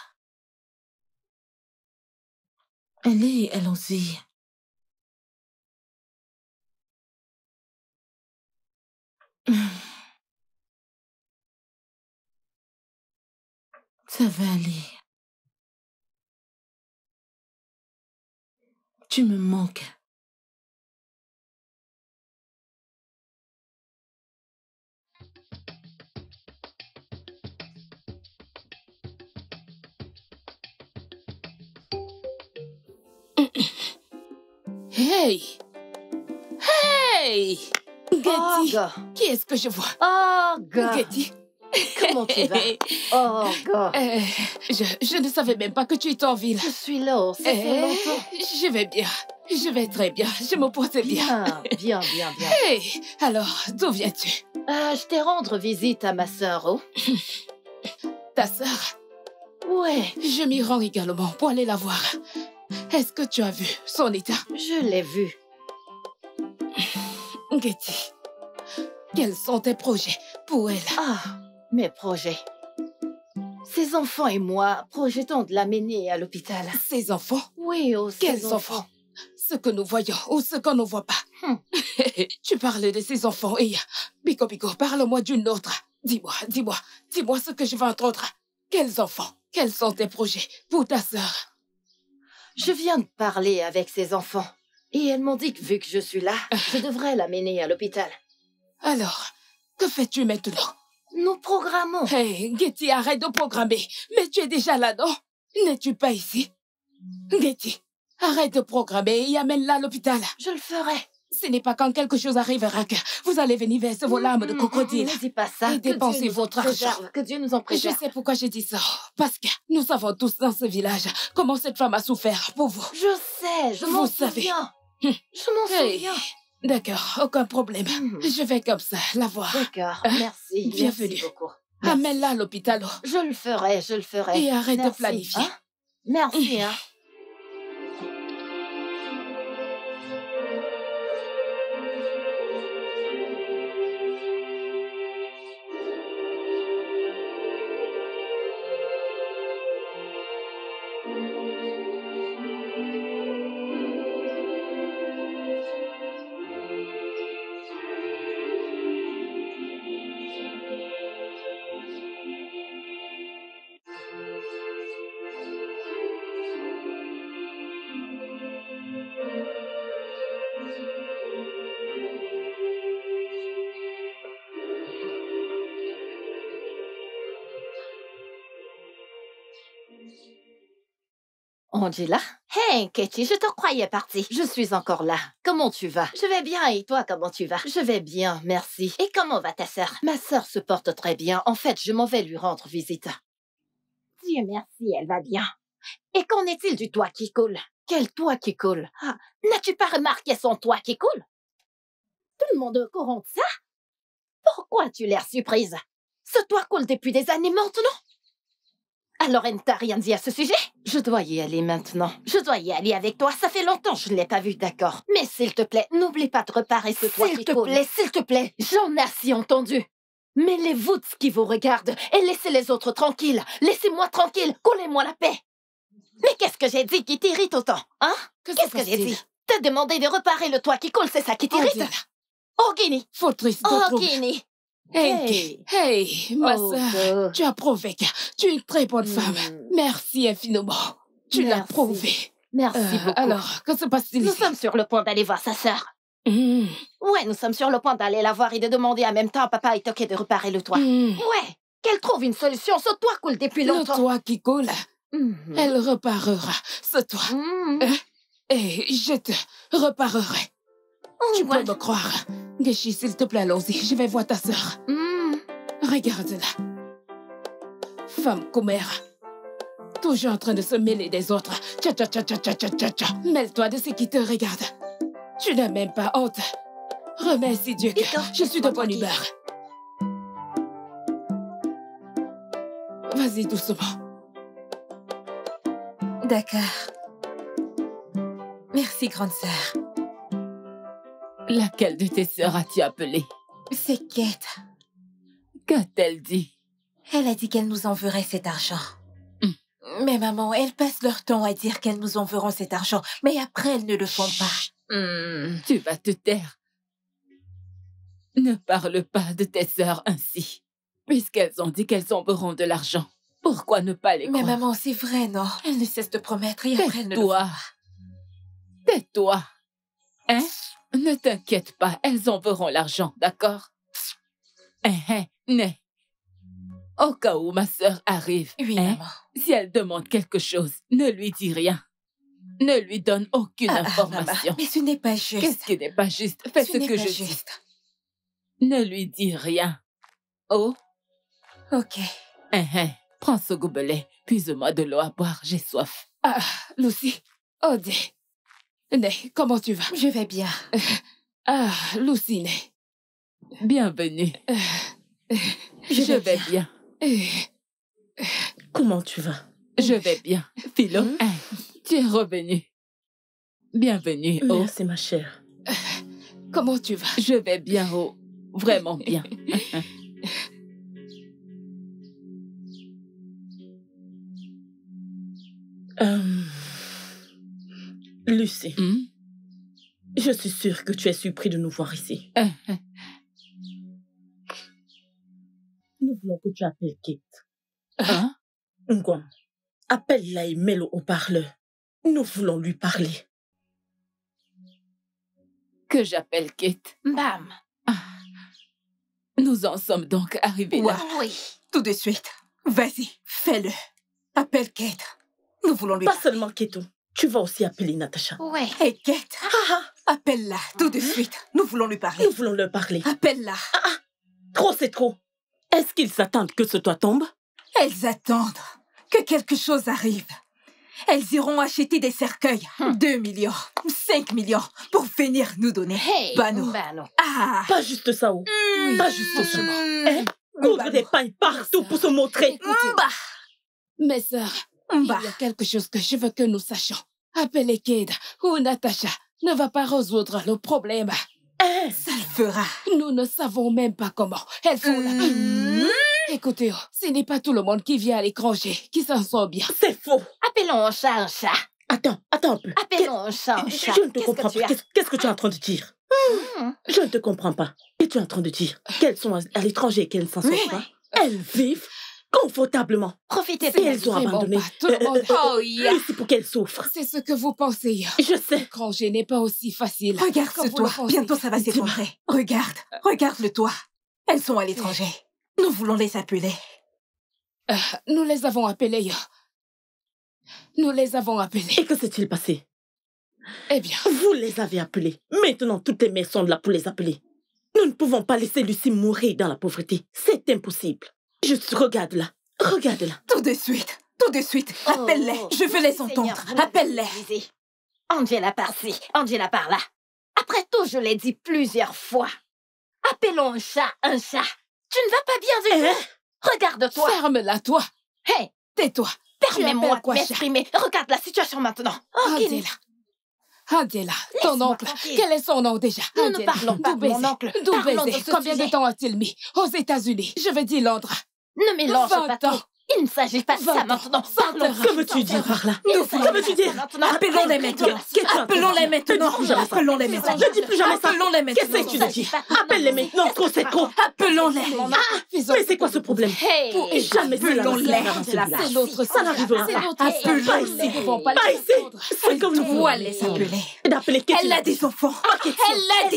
Speaker 2: Allez, allons-y. Ça va aller. Tu me manques.
Speaker 5: Hey! Getty, qui est-ce que je vois? Getty.
Speaker 7: Comment tu vas?
Speaker 5: Je ne savais même pas que tu étais en ville.
Speaker 7: Je suis là, ça fait longtemps.
Speaker 5: Je vais bien. Je vais très bien. Je me porte bien.
Speaker 7: Bien.
Speaker 5: Hey, alors, d'où viens-tu?
Speaker 7: Je t'ai rendre visite à ma sœur, oh.
Speaker 5: Ta sœur?
Speaker 7: Ouais.
Speaker 5: Je m'y rends également pour aller la voir. Est-ce que tu as vu son état?
Speaker 7: Je l'ai vu.
Speaker 5: Getty, quels sont tes projets pour elle?
Speaker 7: Mes projets. Ces enfants et moi projetons de l'amener à l'hôpital.
Speaker 5: Ces enfants?
Speaker 7: Oui,
Speaker 5: quels enfants? Ce que nous voyons ou ce qu'on ne voit pas. Tu parles de ces enfants et Biko, parle-moi d'une autre. Dis-moi ce que je veux entendre. Quels enfants? Quels sont tes projets pour ta sœur?
Speaker 7: Je viens de parler avec ces enfants. Et elles m'ont dit que vu que je suis là, je devrais l'amener à l'hôpital.
Speaker 5: Alors, que fais-tu maintenant?
Speaker 7: Nous programmons.
Speaker 5: Hey, Getty, arrête de programmer. Mais tu es déjà là, non? N'es-tu pas ici? Getty, arrête de programmer et amène-la à l'hôpital.
Speaker 7: Je le ferai.
Speaker 5: Ce n'est pas quand quelque chose arrivera que vous allez venir verser vos larmes de crocodile.
Speaker 7: Ne dis pas ça.
Speaker 5: Et dépenser votre argent.
Speaker 7: Que Dieu nous en
Speaker 5: Je
Speaker 7: préserve.
Speaker 5: sais pourquoi j'ai dit ça. Parce que nous savons tous dans ce village comment cette femme a souffert pour vous.
Speaker 7: Je sais, je m'en
Speaker 5: Vous savez.
Speaker 7: souviens. Je m'en
Speaker 5: Hey.
Speaker 7: souviens.
Speaker 5: D'accord, aucun problème. Je vais comme ça la voir.
Speaker 7: D'accord, merci.
Speaker 5: Bienvenue.
Speaker 7: Merci beaucoup.
Speaker 5: Amène-la à l'hôpital.
Speaker 7: Je le ferai, je le ferai.
Speaker 5: Et arrête de
Speaker 7: Merci,
Speaker 5: planifier.
Speaker 7: hein. Merci, hein. Angela? Hey, Katie, je te croyais partie. Je suis encore là. Comment tu vas? Je vais bien, et toi, comment tu vas? Je vais bien, merci. Et comment va ta sœur? Ma sœur se porte très bien. En fait, je m'en vais lui rendre visite. Dieu merci, elle va bien. Et qu'en est-il du toit qui coule? Quel toit qui coule? Ah, n'as-tu pas remarqué son toit qui coule? Tout le monde est au courant de ça? Pourquoi as-tu l'air surprise? Ce toit coule depuis des années maintenant. Alors, elle ne t'a rien dit à ce sujet? Je dois y aller maintenant. Je dois y aller avec toi. Ça fait longtemps que je ne l'ai pas vu, d'accord. Mais s'il te plaît, n'oublie pas de réparer ce toit qui coule. S'il te plaît, j'en ai assez entendu. Mêlez-vous de ce qui vous regarde et laissez les autres tranquilles. Laissez-moi tranquille. Coulez-moi la paix. Mais qu'est-ce que j'ai dit qui t'irrite autant, hein? Qu'est-ce que j'ai dit? T'as demandé de réparer le toit qui coule, c'est ça qui t'irrite? Oh, Guinée!
Speaker 5: Fautrice de
Speaker 7: Oh,
Speaker 5: trouble.
Speaker 7: Guinée!
Speaker 5: Hey, ma sœur, tu as prouvé que tu es une très bonne femme. Merci infiniment. Tu l'as prouvé.
Speaker 7: Merci beaucoup.
Speaker 5: Alors, que se passe-t-il
Speaker 7: Nous
Speaker 5: ici?
Speaker 7: sommes sur le point d'aller voir sa sœur. Ouais, nous sommes sur le point d'aller la voir et de demander en même temps à papa et Toké de réparer le toit. Ouais, qu'elle trouve une solution. Ce toit coule depuis longtemps.
Speaker 5: Le toit qui coule, elle reparera ce toit. Et je te reparerai. Tu peux me croire. Geshi, s'il te plaît, allons-y. Je vais voir ta sœur. Regarde-la. Femme commère. Toujours en train de se mêler des autres. Tcha-tcha-tcha-tcha-tcha-tcha-tcha. Mêle-toi de ce qui te regarde. Tu n'as même pas honte. Remercie Dieu que je suis de bonne humeur. Vas-y doucement.
Speaker 11: D'accord. Merci, grande sœur.
Speaker 6: Laquelle de tes sœurs as-tu appelé?
Speaker 11: C'est Kate.
Speaker 6: Qu'a-t-elle dit?
Speaker 11: Elle a dit qu'elle nous enverrait cet argent. Mais maman, elles passent leur temps à dire qu'elles nous enverront cet argent, mais après elles ne le font pas.
Speaker 6: Tu vas te taire. Ne parle pas de tes sœurs ainsi. Puisqu'elles ont dit qu'elles enverront de l'argent, pourquoi ne pas les croire?
Speaker 11: Mais maman, c'est vrai, non? Elles ne cessent de promettre et après elles ne le font pas.
Speaker 6: Tais-toi. Hein? Ne t'inquiète pas, elles enverront l'argent, d'accord? Né. Au cas où ma sœur arrive,
Speaker 11: maman.
Speaker 6: Si elle demande quelque chose, ne lui dis rien. Ne lui donne aucune information.
Speaker 11: Maman, mais ce n'est pas juste.
Speaker 6: Qu'est-ce qui n'est pas juste? Fais ce que je dis. Ne lui dis rien. Oh?
Speaker 11: Ok.
Speaker 6: Prends ce gobelet, puise-moi de l'eau à boire, j'ai soif.
Speaker 5: Ah, Lucy. Oh, Né, comment tu vas?
Speaker 11: Je vais bien.
Speaker 5: Lucy, Né.
Speaker 6: Bienvenue. Je vais bien.
Speaker 12: Comment tu vas?
Speaker 6: Je vais bien. Philo, tu es revenu. Bienvenue, Oh.
Speaker 12: Merci, ma chère.
Speaker 5: Comment tu vas?
Speaker 6: Je vais bien, Oh. Vraiment bien.
Speaker 12: Lucy, je suis sûre que tu es surpris de nous voir ici. Nous voulons que tu appelles Kate. Ngwam, appelle-la et mets-le au parleur. Nous voulons lui parler.
Speaker 6: Que j'appelle Kate?
Speaker 7: Bam.
Speaker 6: Nous en sommes donc arrivés là.
Speaker 11: Oui. Tout de suite. Vas-y, fais-le. Appelle Kate. Nous voulons lui
Speaker 12: Pas seulement Keto. Tu vas aussi appeler Natacha.
Speaker 7: Ouais.
Speaker 11: Hey, Kate. Appelle-la, tout de suite. Nous voulons lui parler.
Speaker 12: Nous voulons leur parler.
Speaker 11: Appelle-la.
Speaker 12: Trop, c'est trop. Est-ce qu'ils s'attendent que ce toit tombe?
Speaker 11: Elles attendent que quelque chose arrive. Elles iront acheter des cercueils. 2 millions, 5 millions pour venir nous donner. Bano. Ah.
Speaker 12: Pas juste ça, Pas juste ça. Coudre des pagnes partout pour se montrer.
Speaker 5: Mes sœurs, il y a quelque chose que je veux que nous sachions. Appelez Kate ou Natasha ne va pas résoudre le problème.
Speaker 11: Ça le fera.
Speaker 5: Nous ne savons même pas comment. Elles font la... Écoutez, ce n'est pas tout le monde qui vient à l'étranger qui s'en sort bien.
Speaker 12: C'est faux.
Speaker 7: Appelons un chat un chat.
Speaker 12: Attends un peu.
Speaker 7: Appelons un chat un chat.
Speaker 12: Je ne te comprends pas. Qu'est-ce que tu es en train de dire? Je ne te comprends pas. Qu'est-ce que tu es en train de dire? Qu'elles sont à l'étranger et qu'elles ne s'en sortent pas? Elles vivent confortablement.
Speaker 7: Profitez
Speaker 12: et elles ont abandonné.
Speaker 5: Tout le monde.
Speaker 12: C'est pour qu'elles souffrent.
Speaker 5: C'est ce que vous pensez.
Speaker 12: Je sais.
Speaker 5: L'étranger n'est pas aussi facile.
Speaker 11: Regarde ce toit. Bientôt ça va s'effondrer. Regarde le toit. Elles sont à l'étranger. Nous voulons les appeler.
Speaker 5: Nous les avons appelées. Nous les avons appelées.
Speaker 12: Et que s'est-il passé?
Speaker 5: Eh bien...
Speaker 12: Vous les avez appelées. Maintenant, toutes les mères sont là pour les appeler. Nous ne pouvons pas laisser Lucie mourir dans la pauvreté. C'est impossible. Juste regarde-la. Regarde-la.
Speaker 11: Tout de suite. Appelle-les. Je veux les entendre. Appelle-les.
Speaker 7: Angela par-ci, Angela par-là. Après tout, je l'ai dit plusieurs fois. Appelons un chat un chat. Tu ne vas pas bien du tout. Regarde-toi.
Speaker 5: Ferme-la, toi.
Speaker 7: Hé,
Speaker 5: tais-toi.
Speaker 7: Permets-moi de m'exprimer. Regarde la situation maintenant.
Speaker 5: Angela, ton oncle, quel est son nom déjà?
Speaker 7: Nous ne parlons pas de mon oncle.
Speaker 5: D'où baiser? Combien de temps a-t-il mis? Aux États-Unis, je veux dire Londres.
Speaker 7: Ne mélange pas tout. Il ne s'agit pas de ça maintenant. Parlons.
Speaker 12: Que veux-tu dire par là? Que veux-tu dire?
Speaker 11: Appelons-les maintenant. Appelons-les maintenant. Appelons-les maintenant.
Speaker 12: Ne dis plus jamais ça.
Speaker 11: Appelons-les maintenant.
Speaker 12: Qu'est-ce que tu dis? Appelle-les maintenant. Trop, c'est trop.
Speaker 11: Appelons-les.
Speaker 12: Mais c'est quoi ce problème? Jamais
Speaker 11: appelons-les.
Speaker 5: C'est l'autre.
Speaker 12: Ça n'arrivera
Speaker 5: pas.
Speaker 12: Pas ici. Pas ici. C'est comme nous
Speaker 11: voulons les appeler.
Speaker 12: D'appeler
Speaker 11: Elle a des enfants. Elle a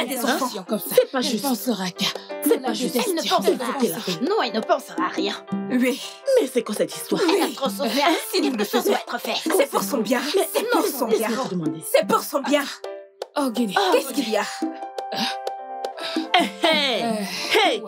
Speaker 11: des enfants.
Speaker 12: C'est pas juste.
Speaker 7: C'est pas juste. Elle ne pensera à ça. Non, elle ne pensera à rien.
Speaker 11: Oui.
Speaker 12: Mais c'est quoi cette histoire?
Speaker 7: Elle a trop souffert. Quelque chose doit être fait.
Speaker 11: C'est pour son bien. C'est pour son bien. C'est pour son bien.
Speaker 5: Oh, Guinée.
Speaker 11: Qu'est-ce qu'il y a?
Speaker 12: Hey!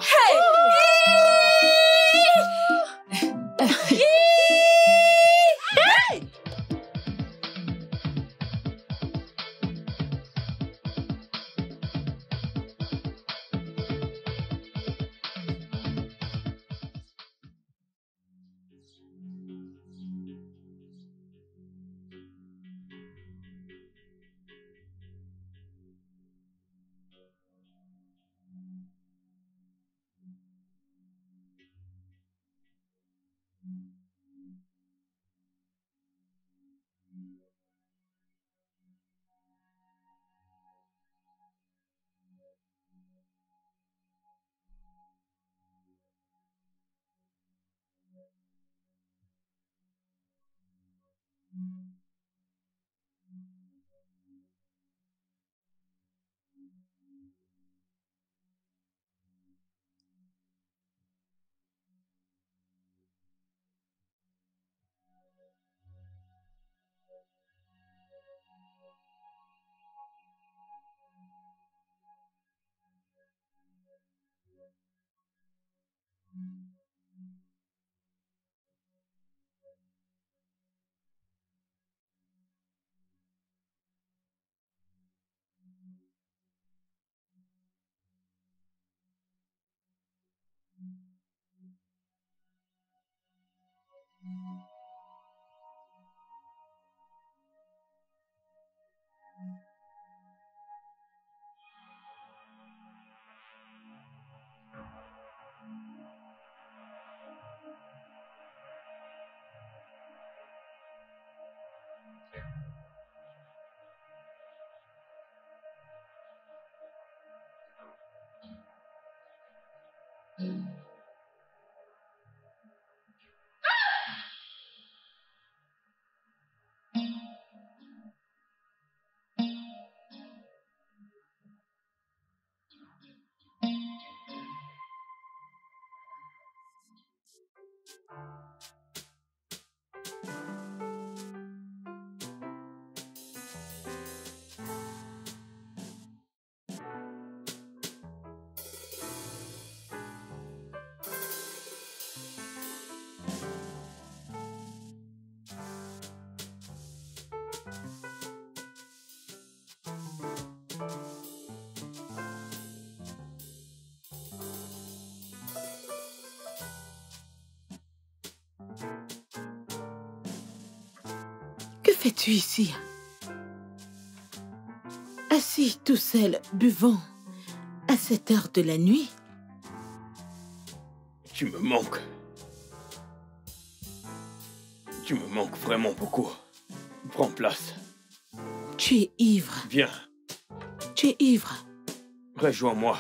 Speaker 2: fais-tu ici? Assis tout seul, buvant, à cette heure de la nuit?
Speaker 4: Tu me manques. Tu me manques vraiment beaucoup. Prends place.
Speaker 2: Tu es ivre.
Speaker 4: Viens.
Speaker 2: Tu es ivre.
Speaker 4: Rejoins-moi.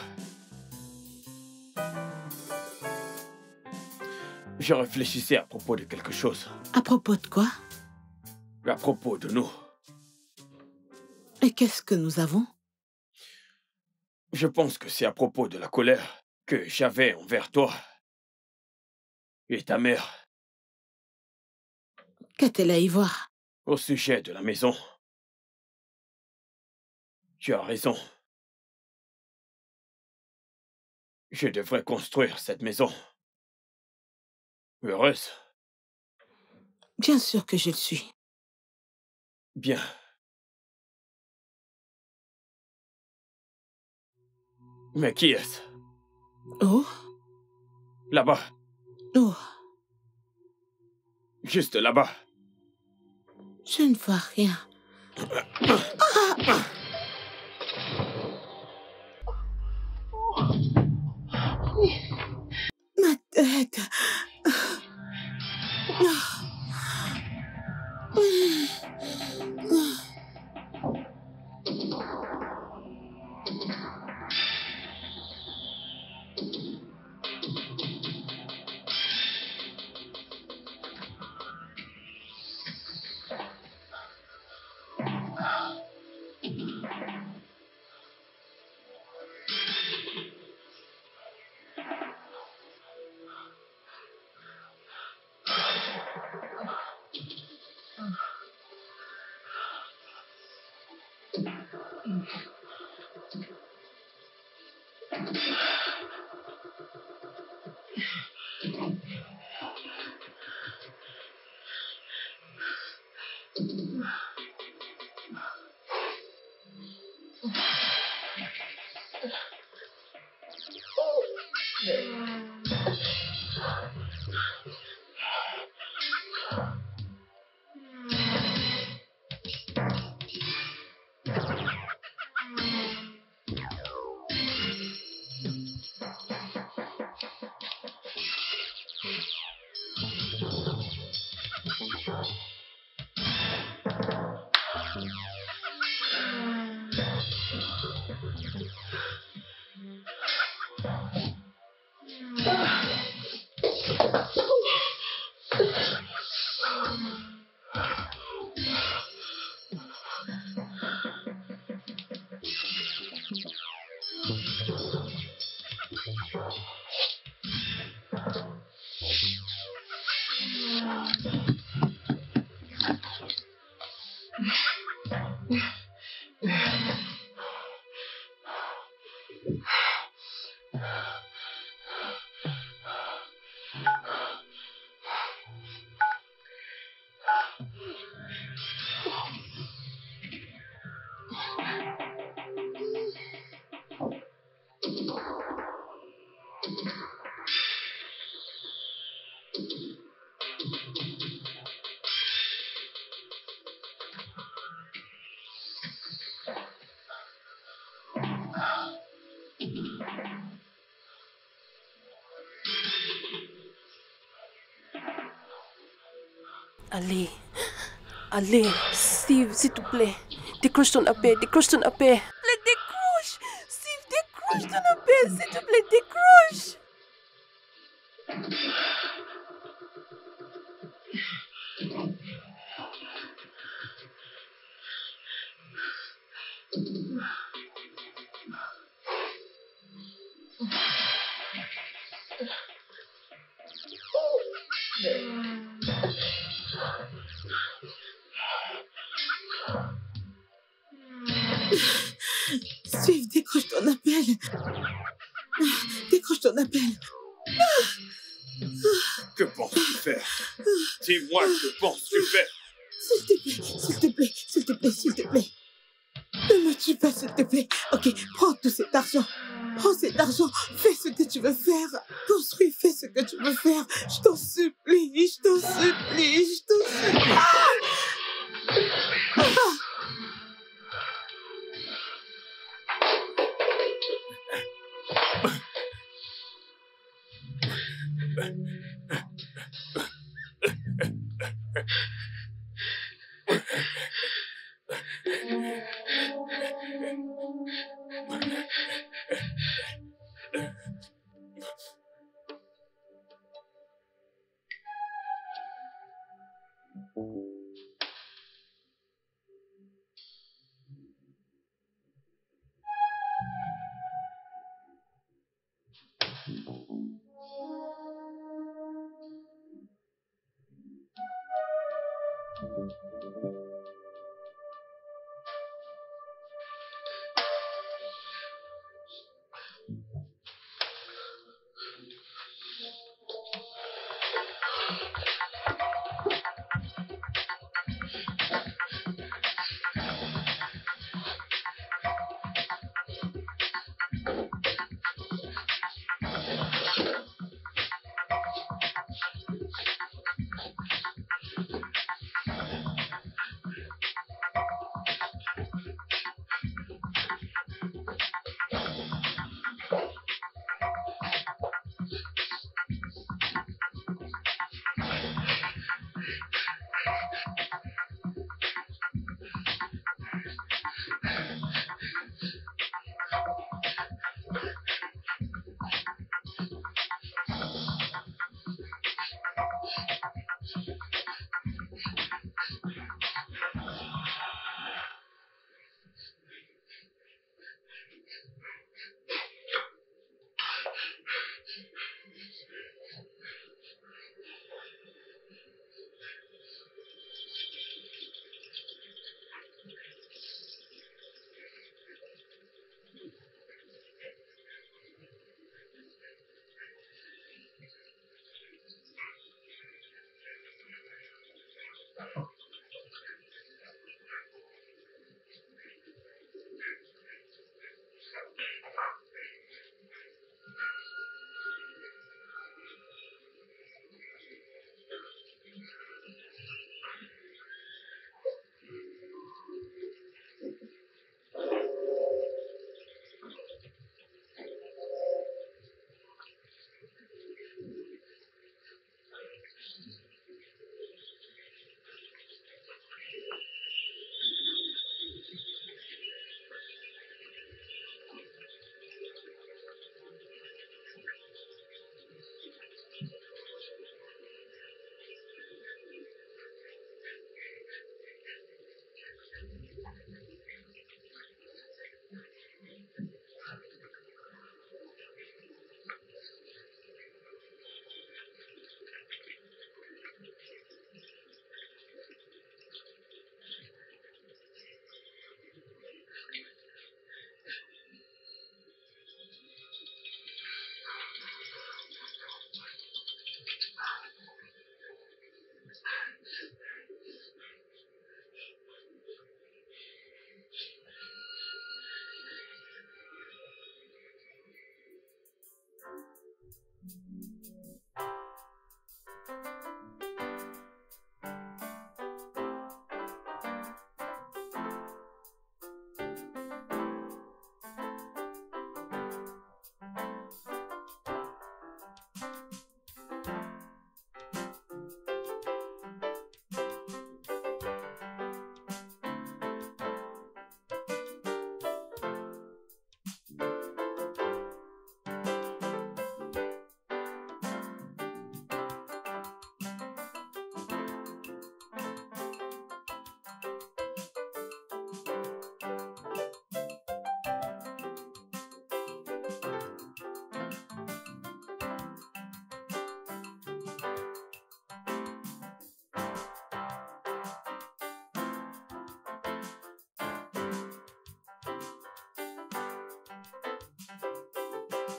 Speaker 4: Je réfléchissais à propos de quelque chose.
Speaker 2: À propos de quoi?
Speaker 4: À propos de nous.
Speaker 2: Et qu'est-ce que nous avons?
Speaker 4: Je pense que c'est à propos de la colère que j'avais envers toi et ta mère.
Speaker 2: Qu'a-t-elle à y voir?
Speaker 4: Au sujet de la maison. Tu as raison. Je devrais construire cette maison. Heureuse.
Speaker 2: Bien sûr que je le suis.
Speaker 4: Bien. Mais qui est-ce?
Speaker 2: Oh?
Speaker 4: Là-bas.
Speaker 2: Oh.
Speaker 4: Juste là-bas.
Speaker 2: Je ne vois rien. Ma tête.
Speaker 13: Allez, allez, Steve, s'il te plaît, décroche ton appel, décroche ton appel. Décroche, Steve, décroche ton appel, s'il te plaît, décroche.
Speaker 2: Steve, décroche ton appel. Décroche ton appel.
Speaker 4: Que penses-tu faire? Dis-moi, que penses-tu faire?
Speaker 2: S'il te plaît, s'il te plaît, s'il te plaît, s'il te plaît. Ne me tue pas, s'il te plaît. Ok, prends tout cet argent. Prends cet argent. Fais ce que tu veux faire. Construis, fais ce que tu veux faire. Je t'en supplie, je t'en supplie, je t'en supplie.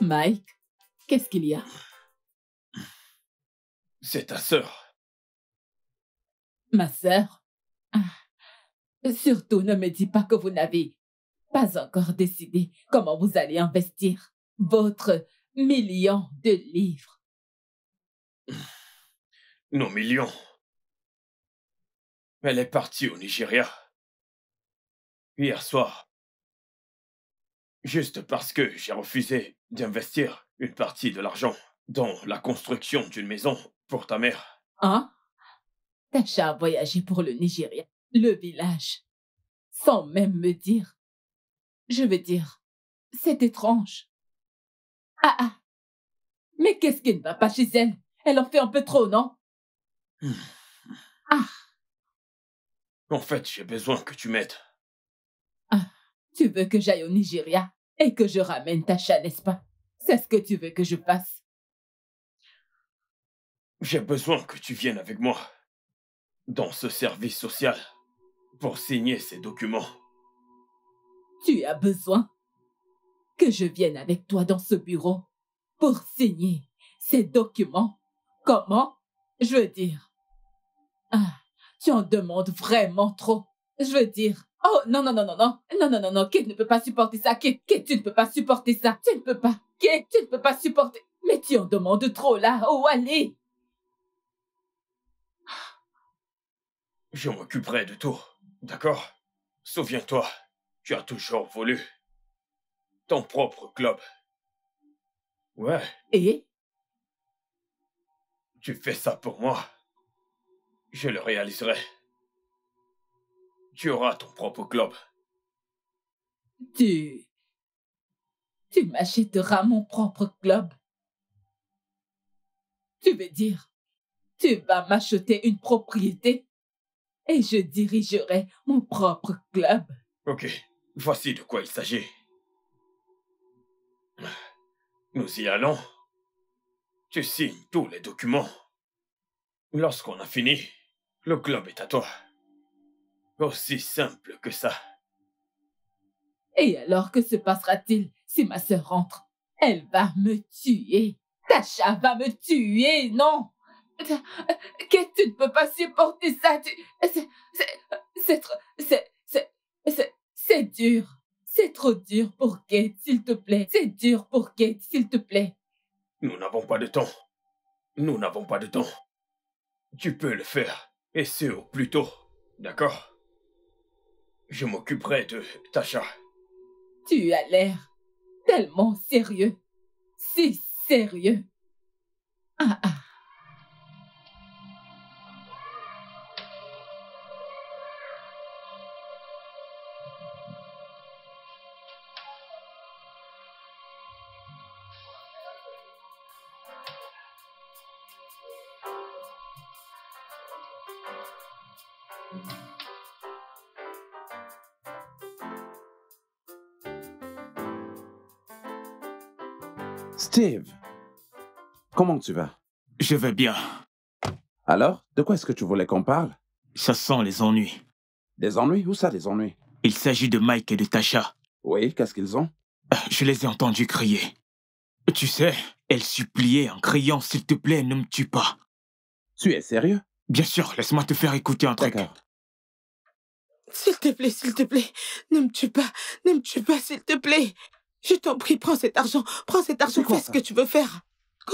Speaker 6: Mike, qu'est-ce qu'il y a?
Speaker 4: C'est ta sœur.
Speaker 6: Ma sœur? Surtout, ne me dis pas que vous n'avez pas encore décidé comment vous allez investir votre million de livres.
Speaker 4: Nos millions. Elle est partie au Nigeria. Hier soir. Juste parce que j'ai refusé d'investir une partie de l'argent dans la construction d'une maison pour ta mère.
Speaker 6: Hein? Tasha a voyagé pour le Nigeria, le village, sans même me dire. Je veux dire, c'est étrange. Ah, mais qu'est-ce qui ne va pas chez elle? Elle en fait un peu trop, non?
Speaker 4: En fait, j'ai besoin que tu m'aides.
Speaker 6: Tu veux que j'aille au Nigeria et que je ramène Tasha, n'est-ce pas? C'est ce que tu veux que je fasse?
Speaker 4: J'ai besoin que tu viennes avec moi dans ce service social pour signer ces documents.
Speaker 6: Tu as besoin que je vienne avec toi dans ce bureau pour signer ces documents? Comment? Je veux dire... tu en demandes vraiment trop. Je veux dire... Oh, non, Kate ne peut pas supporter ça. Kate, tu ne peux pas supporter ça. Tu ne peux pas. Kate, tu ne peux pas supporter... Mais tu en demandes trop là. Oh, allez.
Speaker 4: Je m'occuperai de tout, d'accord? Souviens-toi, tu as toujours voulu ton propre club. Ouais.
Speaker 6: Et?
Speaker 4: Tu fais ça pour moi. Je le réaliserai. Tu auras ton propre club.
Speaker 6: Tu m'achèteras mon propre club. Tu veux dire, tu vas m'acheter une propriété et je dirigerai mon propre club.
Speaker 4: Ok, voici de quoi il s'agit. Nous y allons. Tu signes tous les documents. Lorsqu'on a fini, le club est à toi. Aussi simple que ça.
Speaker 6: Et alors, que se passera-t-il si ma sœur rentre? Elle va me tuer. Tasha va me tuer, non? Kate, tu ne peux pas supporter ça. C'est dur. C'est trop dur pour Kate, s'il te plaît. C'est dur pour Kate, s'il te plaît.
Speaker 4: Nous n'avons pas de temps. Nous n'avons pas de temps. Tu peux le faire, et ce au plus tôt, d'accord? Je m'occuperai de Tasha.
Speaker 6: Tu as l'air tellement sérieux. Si sérieux.
Speaker 1: Steve, comment tu vas?
Speaker 10: Je vais bien.
Speaker 1: Alors, de quoi est-ce que tu voulais qu'on parle?
Speaker 10: Ça sent les ennuis.
Speaker 1: Des ennuis? Où ça, des ennuis?
Speaker 10: Il s'agit de Mike et de Tasha.
Speaker 1: Oui, qu'est-ce qu'ils ont?
Speaker 10: Je les ai entendus crier. Tu sais, elle suppliait en criant « S'il te plaît, ne me tue pas ».
Speaker 1: Tu es sérieux?
Speaker 10: Bien sûr, laisse-moi te faire écouter un truc.
Speaker 12: S'il te plaît, ne me tue pas, s'il te plaît. Je t'en prie, prends cet argent, fais ce que tu veux faire.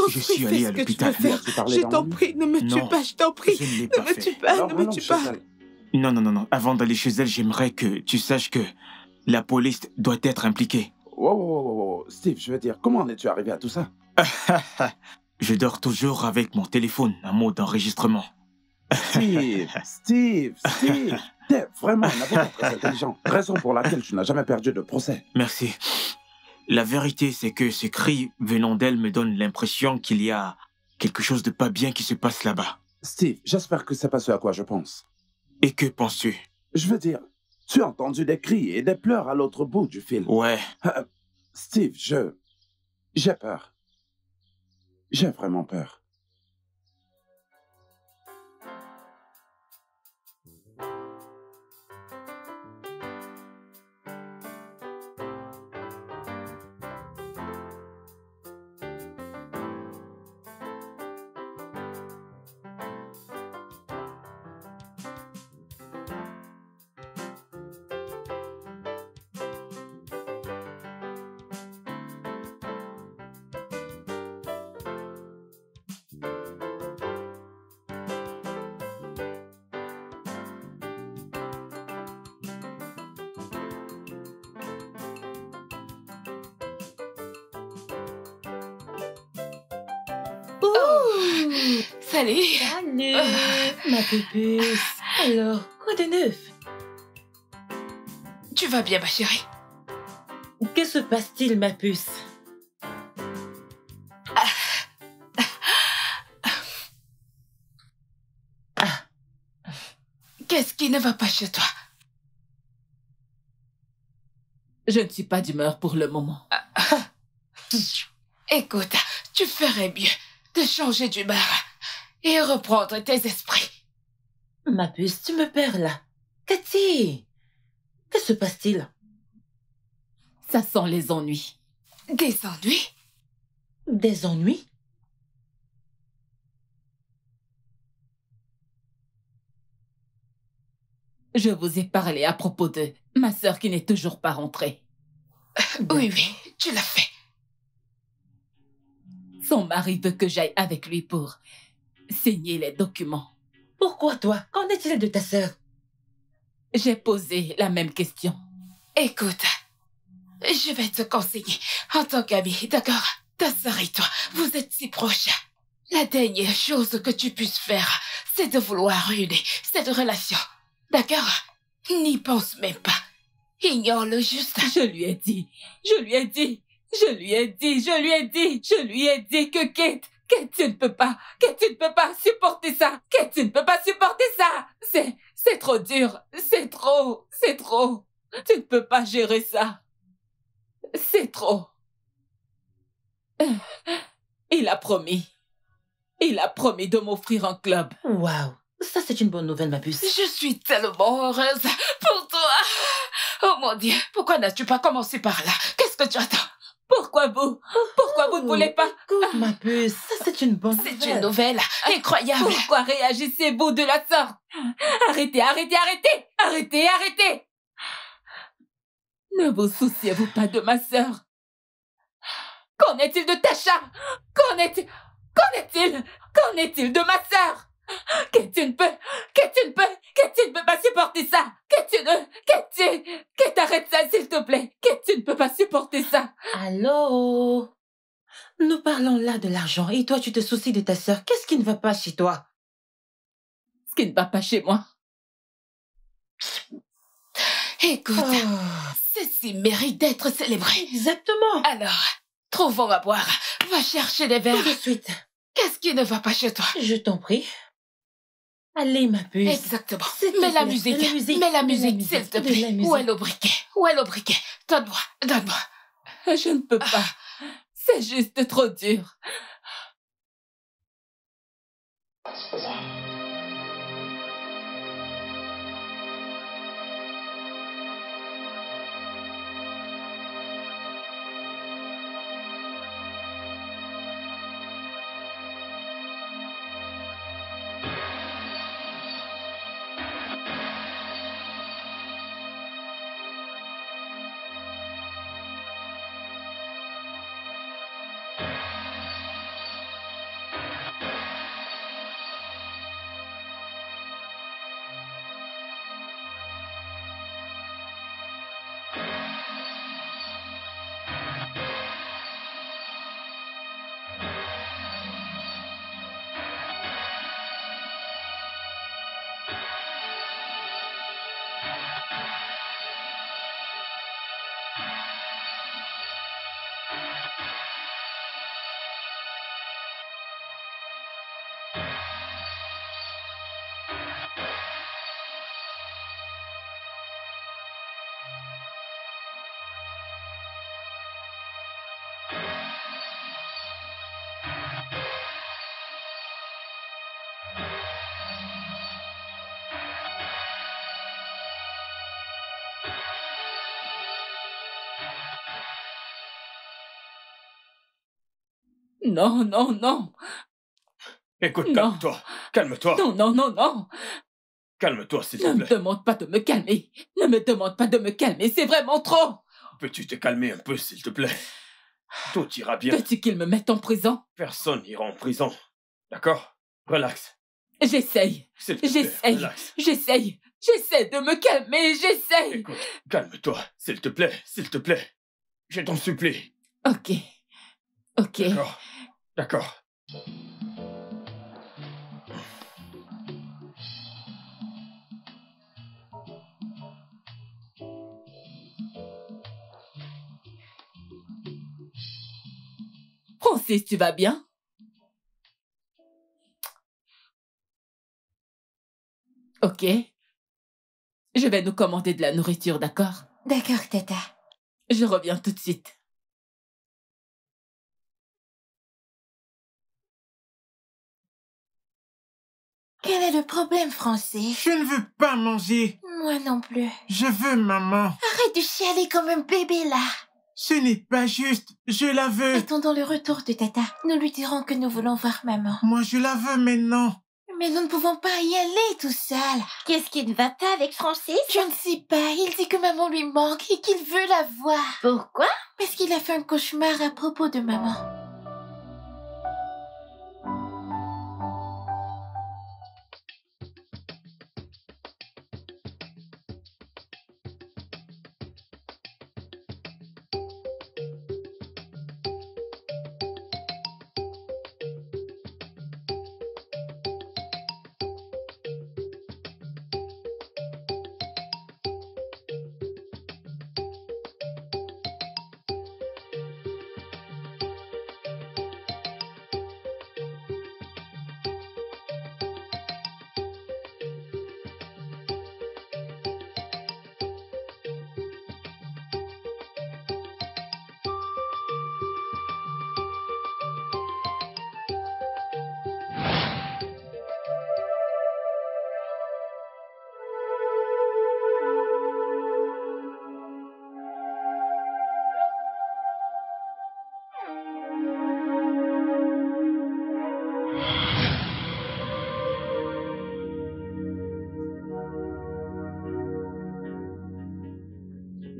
Speaker 10: Je suis allé à l'hôpital.
Speaker 12: Je t'en prie, ne me tue pas, je t'en prie. Ne me tue pas, ne me tue pas.
Speaker 10: Non. Avant d'aller chez elle, j'aimerais que tu saches que la police doit être impliquée.
Speaker 1: Wow. Steve, je veux dire, comment en es-tu arrivé à tout ça?
Speaker 10: Je dors toujours avec mon téléphone, un mode d'enregistrement.
Speaker 1: Steve, t'es vraiment un avocat très intelligent. Raison pour laquelle tu n'as jamais perdu de procès.
Speaker 10: Merci. La vérité, c'est que ces cris venant d'elle me donnent l'impression qu'il y a quelque chose de pas bien qui se passe là-bas.
Speaker 1: Steve, j'espère que c'est pas ce à quoi je pense.
Speaker 10: Et que penses-tu?
Speaker 1: Je veux dire, tu as entendu des cris et des pleurs à l'autre bout du fil.
Speaker 10: Ouais.
Speaker 1: Steve, j'ai peur. J'ai vraiment peur.
Speaker 5: Salut.
Speaker 6: Salut, ma pupuce. Alors, quoi de neuf?
Speaker 5: Tu vas bien, ma chérie?
Speaker 6: Que se passe-t-il, ma puce?
Speaker 5: Qu'est-ce qui ne va pas chez toi?
Speaker 6: Je ne suis pas d'humeur pour le moment.
Speaker 5: Écoute, tu ferais mieux de changer d'humeur et reprendre tes esprits.
Speaker 6: Ma puce, tu me perds là. Cathy, que se passe-t-il? Ça sent les ennuis.
Speaker 5: Des ennuis?
Speaker 6: Des ennuis? Je vous ai parlé à propos de ma sœur qui n'est toujours pas rentrée.
Speaker 5: Oui, tu l'as fait.
Speaker 6: Son mari veut que j'aille avec lui pour signer les documents. Pourquoi toi? Qu'en est-il de ta sœur? J'ai posé la même question.
Speaker 5: Écoute, je vais te conseiller en tant qu'amie, d'accord? Ta sœur et toi, vous êtes si proches. La dernière chose que tu puisses faire, c'est de vouloir ruiner cette relation. D'accord? N'y pense même pas. Ignore-le juste.
Speaker 6: Je lui ai dit que Kate, tu ne peux pas supporter ça. Kate, tu ne peux pas supporter ça. C'est trop dur. C'est trop. Tu ne peux pas gérer ça. C'est trop. Il a promis de m'offrir un club. Waouh. Ça, c'est une bonne nouvelle, ma puce.
Speaker 5: Je suis tellement heureuse pour toi. Oh mon Dieu, pourquoi n'as-tu pas commencé par là? Qu'est-ce que tu attends?
Speaker 6: Pourquoi vous ne voulez pas?
Speaker 5: Écoute, ma puce, ça c'est une bonne nouvelle. C'est une nouvelle incroyable.
Speaker 6: Pourquoi réagissez-vous de la sorte? Arrêtez. Ne vous souciez-vous pas de ma sœur? Qu'en est-il de Tasha? Qu'en est-il de ma sœur? Que tu ne peux pas supporter ça. Que t'arrêtes ça, s'il te plaît. Que tu ne peux pas supporter ça.
Speaker 14: Allô? Nous parlons là de l'argent et toi tu te soucies de ta sœur. Qu'est-ce qui ne va pas chez toi?
Speaker 6: Ce qui ne va pas chez moi.
Speaker 5: Écoute, ceci mérite d'être célébré.
Speaker 14: Exactement.
Speaker 5: Alors, trouvons à boire. Va chercher des verres.
Speaker 14: Tout de suite.
Speaker 5: Qu'est-ce qui ne va pas chez toi?
Speaker 14: Je t'en prie. Allez, ma puce.
Speaker 5: Exactement. Mets la musique, s'il te plaît. Où est le briquet? Donne-moi.
Speaker 6: Je ne peux pas. C'est juste trop dur. Non.
Speaker 4: Écoute, calme-toi.
Speaker 6: Non.
Speaker 4: Calme-toi, s'il te plaît.
Speaker 6: Ne me demande pas de me calmer. C'est vraiment trop.
Speaker 4: Peux-tu te calmer un peu, s'il te plaît? Tout ira bien.
Speaker 6: Veux-tu qu'ils me mettent en prison?
Speaker 4: Personne n'ira en prison. D'accord? Relax.
Speaker 6: J'essaye de me calmer, j'essaye.
Speaker 4: Écoute, calme-toi, s'il te plaît. Je t'en supplie.
Speaker 6: Ok.
Speaker 4: D'accord.
Speaker 6: Francis, tu vas bien? Ok. Je vais nous commander de la nourriture, d'accord?
Speaker 9: D'accord, Tata.
Speaker 6: Je reviens tout de suite.
Speaker 9: Quel est le problème, Francis?
Speaker 8: Je ne veux pas manger.
Speaker 9: Moi non plus.
Speaker 8: Je veux maman.
Speaker 9: Arrête de chialer comme un bébé, là.
Speaker 8: Ce n'est pas juste. Je la veux.
Speaker 9: Attendons le retour de Tata. Nous lui dirons que nous voulons voir maman.
Speaker 8: Moi, je la veux maintenant.
Speaker 9: Mais nous ne pouvons pas y aller tout seul.
Speaker 7: Qu'est-ce qui ne va pas avec Francis?
Speaker 9: Je ne sais pas. Il dit que maman lui manque et qu'il veut la voir.
Speaker 7: Pourquoi?
Speaker 9: Parce qu'il a fait un cauchemar à propos de maman.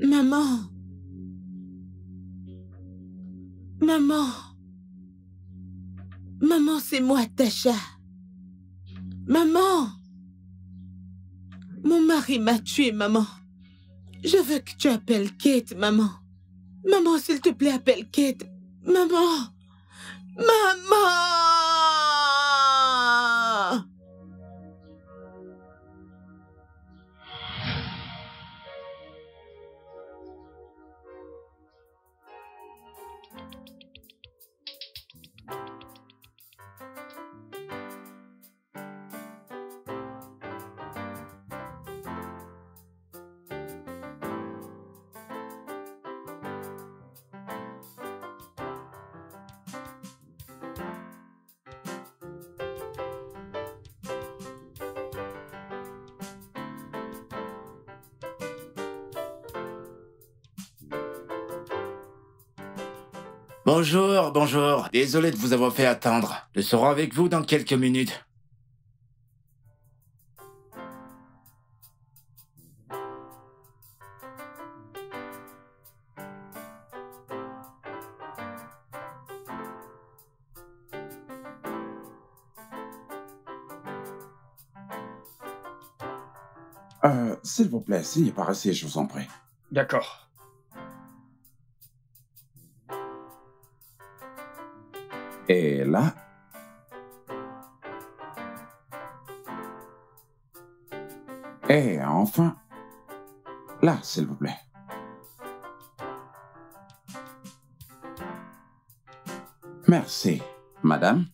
Speaker 2: Maman. Maman. Maman, c'est moi, Tasha. Maman. Mon mari m'a tuée, maman. Je veux que tu appelles Kate, maman. Maman, s'il te plaît, appelle Kate. Maman. Maman.
Speaker 3: Bonjour, bonjour. Désolé de vous avoir fait attendre. Nous serons avec vous dans quelques minutes.
Speaker 1: S'il vous plaît, s'il par ici, je vous en prie.
Speaker 4: D'accord.
Speaker 1: Et là. Et enfin. Là, s'il vous plaît. Merci. Madame?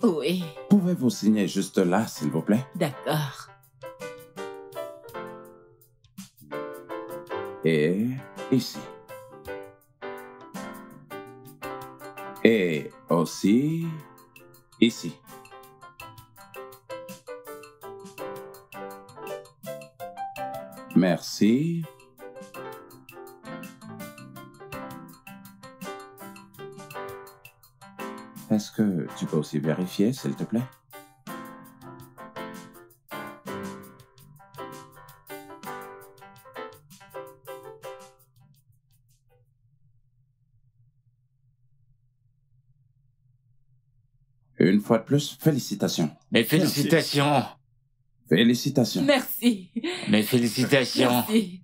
Speaker 6: Oui.
Speaker 1: Pouvez-vous signer juste là, s'il vous plaît?
Speaker 6: D'accord.
Speaker 1: Et ici. Et aussi ici. Merci. Est-ce que tu peux aussi vérifier, s'il te plaît? Une fois de plus, félicitations.
Speaker 3: Mes félicitations.
Speaker 1: Félicitations.
Speaker 6: Merci.
Speaker 3: Mes félicitations.
Speaker 6: Merci.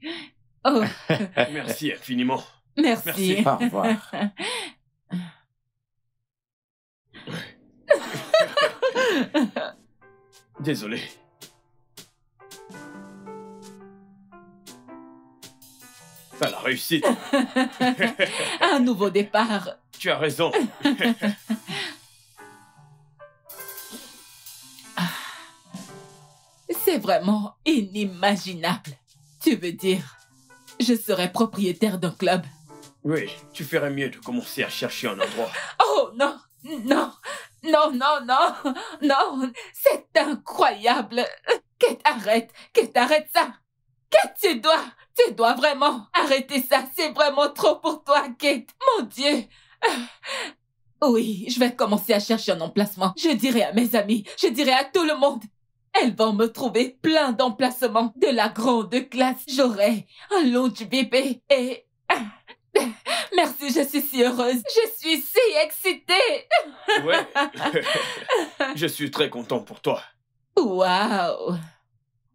Speaker 6: Oh.
Speaker 4: Merci infiniment.
Speaker 6: Merci.
Speaker 1: Au revoir.
Speaker 4: Désolé. À la réussite.
Speaker 6: Un nouveau départ.
Speaker 4: Tu as raison.
Speaker 6: C'est vraiment inimaginable. Tu veux dire, je serais propriétaire d'un club?
Speaker 4: Oui, tu ferais mieux de commencer à chercher un endroit.
Speaker 6: Oh non, non, non, non, non, non, c'est incroyable. Kate, arrête ça. Kate, tu dois vraiment arrêter ça. C'est vraiment trop pour toi, Kate. Mon Dieu. Oui, je vais commencer à chercher un emplacement. Je dirai à mes amis, je dirai à tout le monde. Elles vont me trouver plein d'emplacements. De la grande classe, j'aurai un lounge bébé et... Merci, je suis si heureuse. Je suis si excitée.
Speaker 4: Ouais. Je suis très content pour toi.
Speaker 6: Waouh.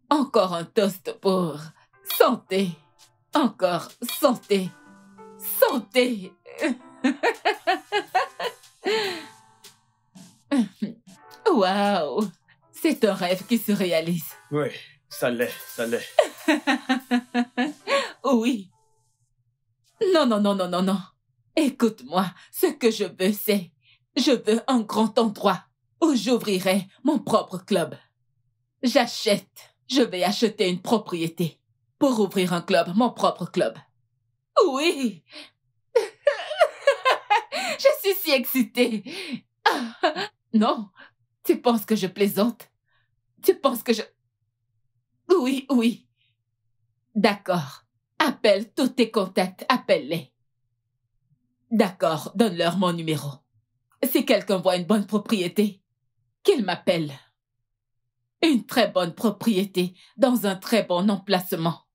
Speaker 6: Encore un toast pour santé. Encore santé. Santé. Waouh. C'est un rêve qui se réalise.
Speaker 4: Oui, ça l'est, ça l'est.
Speaker 6: Oui. Non, non, non, non, non, non. Écoute-moi, ce que je veux, c'est... Je veux un grand endroit où j'ouvrirai mon propre club. Je vais acheter une propriété pour ouvrir un club, mon propre club. Oui. Je suis si excitée. Non, tu penses que je plaisante? Tu penses que je... Oui, oui. D'accord. Appelle tous tes contacts, appelle-les. D'accord, donne-leur mon numéro. Si quelqu'un voit une bonne propriété, qu'il m'appelle. Une très bonne propriété, dans un très bon emplacement.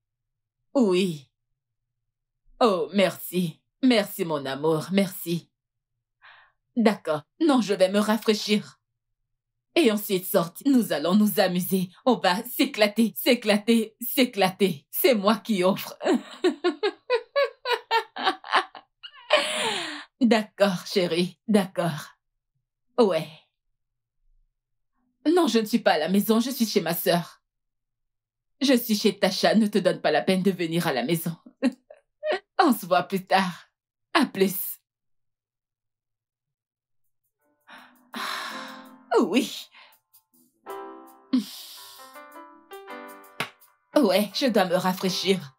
Speaker 6: Oui. Oh, merci. Merci, mon amour, merci. D'accord. Non, je vais me rafraîchir. Et ensuite sortir. Nous allons nous amuser. On va s'éclater, s'éclater, s'éclater. C'est moi qui offre. D'accord, chérie. D'accord. Ouais. Non, je ne suis pas à la maison. Je suis chez ma sœur. Je suis chez Tasha. Ne te donne pas la peine de venir à la maison. On se voit plus tard. À plus. Oui. Ouais, je dois me rafraîchir.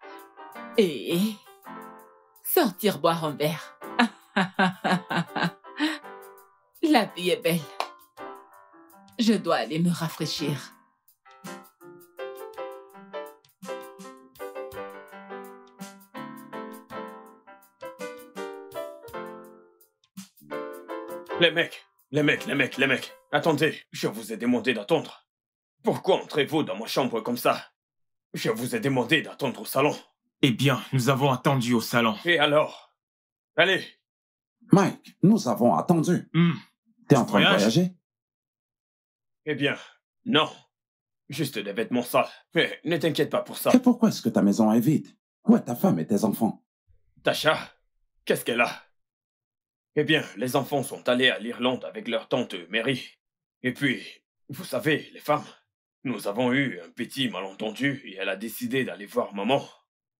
Speaker 6: Et sortir boire un verre. La vie est belle. Je dois aller me rafraîchir.
Speaker 4: Les mecs. Attendez, je vous ai demandé d'attendre. Pourquoi entrez-vous dans ma chambre comme ça? Je vous ai demandé d'attendre au salon.
Speaker 10: Eh bien, nous avons attendu au salon.
Speaker 4: Et alors? Allez.
Speaker 1: Mike, nous avons attendu. T'es en train de voyager?
Speaker 4: Eh bien, non. Juste des vêtements sales. Mais ne t'inquiète pas pour ça.
Speaker 1: Et pourquoi est-ce que ta maison est vide? Où est ta femme et tes enfants?
Speaker 4: Tasha, qu'est-ce qu'elle a? Eh bien, les enfants sont allés à l'Irlande avec leur tante Mary. Et puis, vous savez, les femmes, nous avons eu un petit malentendu et elle a décidé d'aller voir maman.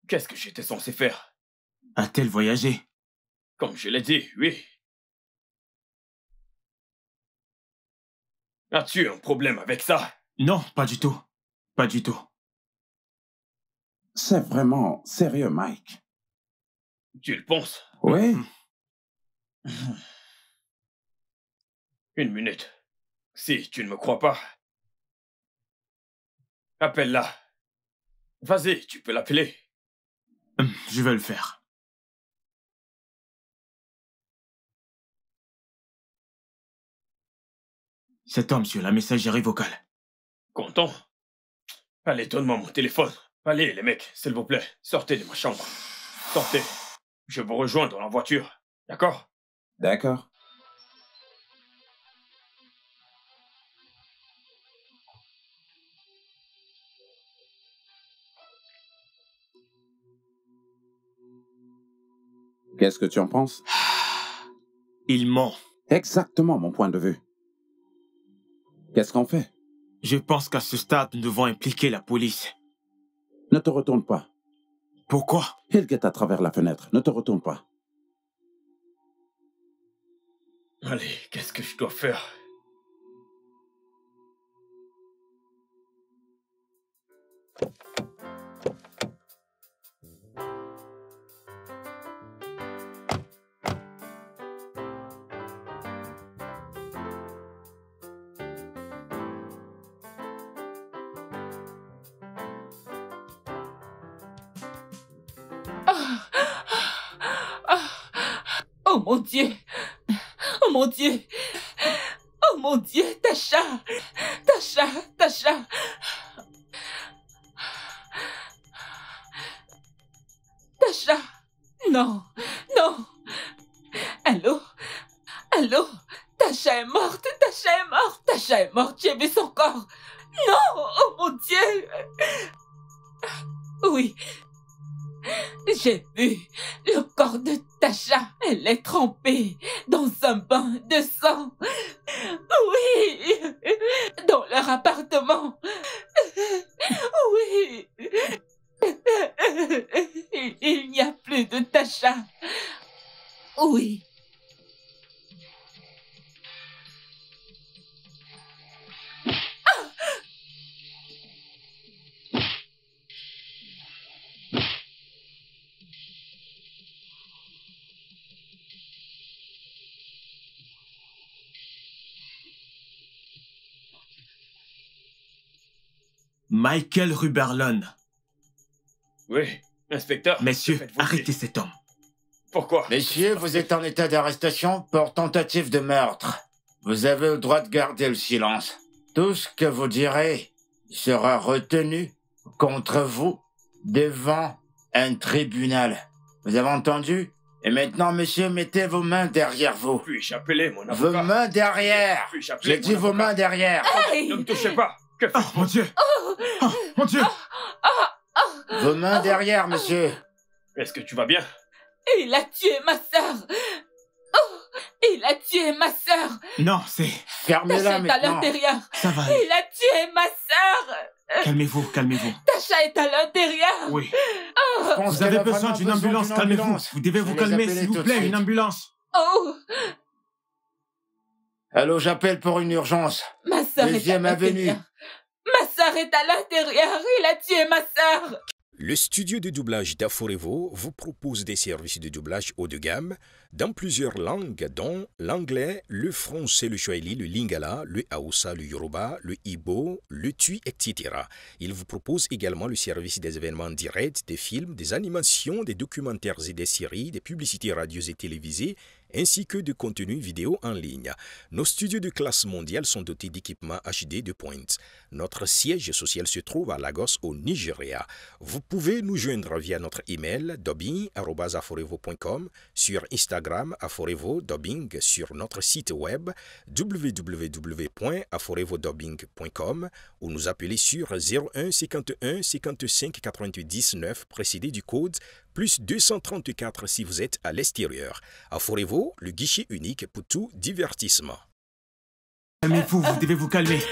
Speaker 4: Qu'est-ce que j'étais censé faire?
Speaker 10: A-t-elle voyagé?
Speaker 4: Comme je l'ai dit, oui. As-tu un problème avec ça?
Speaker 10: Non, pas du tout. Pas du tout.
Speaker 1: C'est vraiment sérieux, Mike.
Speaker 4: Tu le penses?
Speaker 1: Oui.
Speaker 4: Une minute. Si tu ne me crois pas, appelle-la. Vas-y, tu peux l'appeler.
Speaker 10: Je vais le faire. C'est toi, monsieur, la messagerie vocale.
Speaker 4: Content? Allez, donne-moi mon téléphone. Allez, les mecs, s'il vous plaît, sortez de ma chambre. Sortez. Je vous rejoins dans la voiture. D'accord?
Speaker 1: D'accord. Qu'est-ce que tu en penses?
Speaker 10: Il ment.
Speaker 1: Exactement mon point de vue. Qu'est-ce qu'on fait?
Speaker 10: Je pense qu'à ce stade, nous devons impliquer la police.
Speaker 1: Ne te retourne pas.
Speaker 10: Pourquoi?
Speaker 1: Il guette à travers la fenêtre. Ne te retourne pas.
Speaker 4: Allez, qu'est-ce que je dois faire?
Speaker 6: Oh mon Dieu! Oh mon Dieu! Oh mon Dieu, Tasha! Tasha! Tasha! Tasha! Non! Non! Allô? Allô? Tasha est morte! Tasha est morte! Tasha est morte! J'ai vu son corps! Non! Oh mon Dieu! Oui! J'ai vu le corps de Tasha. Elle est trempée dans un bain de sang. Oui, dans leur appartement. Oui. Il n'y a plus de Tasha. Oui.
Speaker 10: Michael Ruberlon.
Speaker 4: Oui, inspecteur.
Speaker 10: Messieurs, arrêtez cet homme.
Speaker 4: Pourquoi?
Speaker 3: Messieurs, vous êtes en état d'arrestation pour tentative de meurtre. Vous avez le droit de garder le silence. Tout ce que vous direz sera retenu contre vous devant un tribunal. Vous avez entendu? Et maintenant, monsieur, mettez vos mains derrière vous.
Speaker 4: Puis-je appeler mon avocat?
Speaker 3: Vos mains derrière. J'ai dit vos mains derrière.
Speaker 4: Hey, ne me touchez pas. Que
Speaker 10: oh, mon Dieu. Oh, mon Dieu.
Speaker 3: Vos mains derrière, monsieur.
Speaker 4: Est-ce que tu vas bien?
Speaker 6: Il a tué ma sœur. Oh, il a tué ma sœur.
Speaker 10: Non, c'est...
Speaker 3: Fermez-la maintenant.
Speaker 6: Tasha est à l'intérieur.
Speaker 10: Ça va.
Speaker 6: Il a tué ma sœur.
Speaker 10: Calmez-vous, calmez-vous.
Speaker 6: Tasha est à l'intérieur.
Speaker 10: Oui.
Speaker 6: Oh.
Speaker 10: Vous avez besoin d'une ambulance, calmez-vous. Vous devez vous calmer, s'il vous plaît, une ambulance.
Speaker 6: Oh.
Speaker 3: Allô, j'appelle pour une urgence.
Speaker 6: Ma sœur est à l'intérieur. Ma sœur est à l'intérieur. Il a tué ma sœur.
Speaker 15: Le studio de doublage d'Aforevo vous propose des services de doublage haut de gamme dans plusieurs langues, dont l'anglais, le français, le swahili, le lingala, le haoussa, le yoruba, le igbo, le tui, etc. Il vous propose également le service des événements directs, des films, des animations, des documentaires et des séries, des publicités radios et télévisées, ainsi que de contenus vidéo en ligne. Nos studios de classe mondiale sont dotés d'équipements HD de pointe. Notre siège social se trouve à Lagos, au Nigeria. Vous pouvez nous joindre via notre email dubbing@aforevo.com, sur Instagram aforevo-dubbing, sur notre site web www.aforevo-dubbing.com ou nous appeler sur 01 51 55 88 19 précédé du code plus 234 si vous êtes à l'extérieur. Aforevo, le guichet unique pour tout divertissement.
Speaker 10: Calmez-vous, vous devez vous calmer.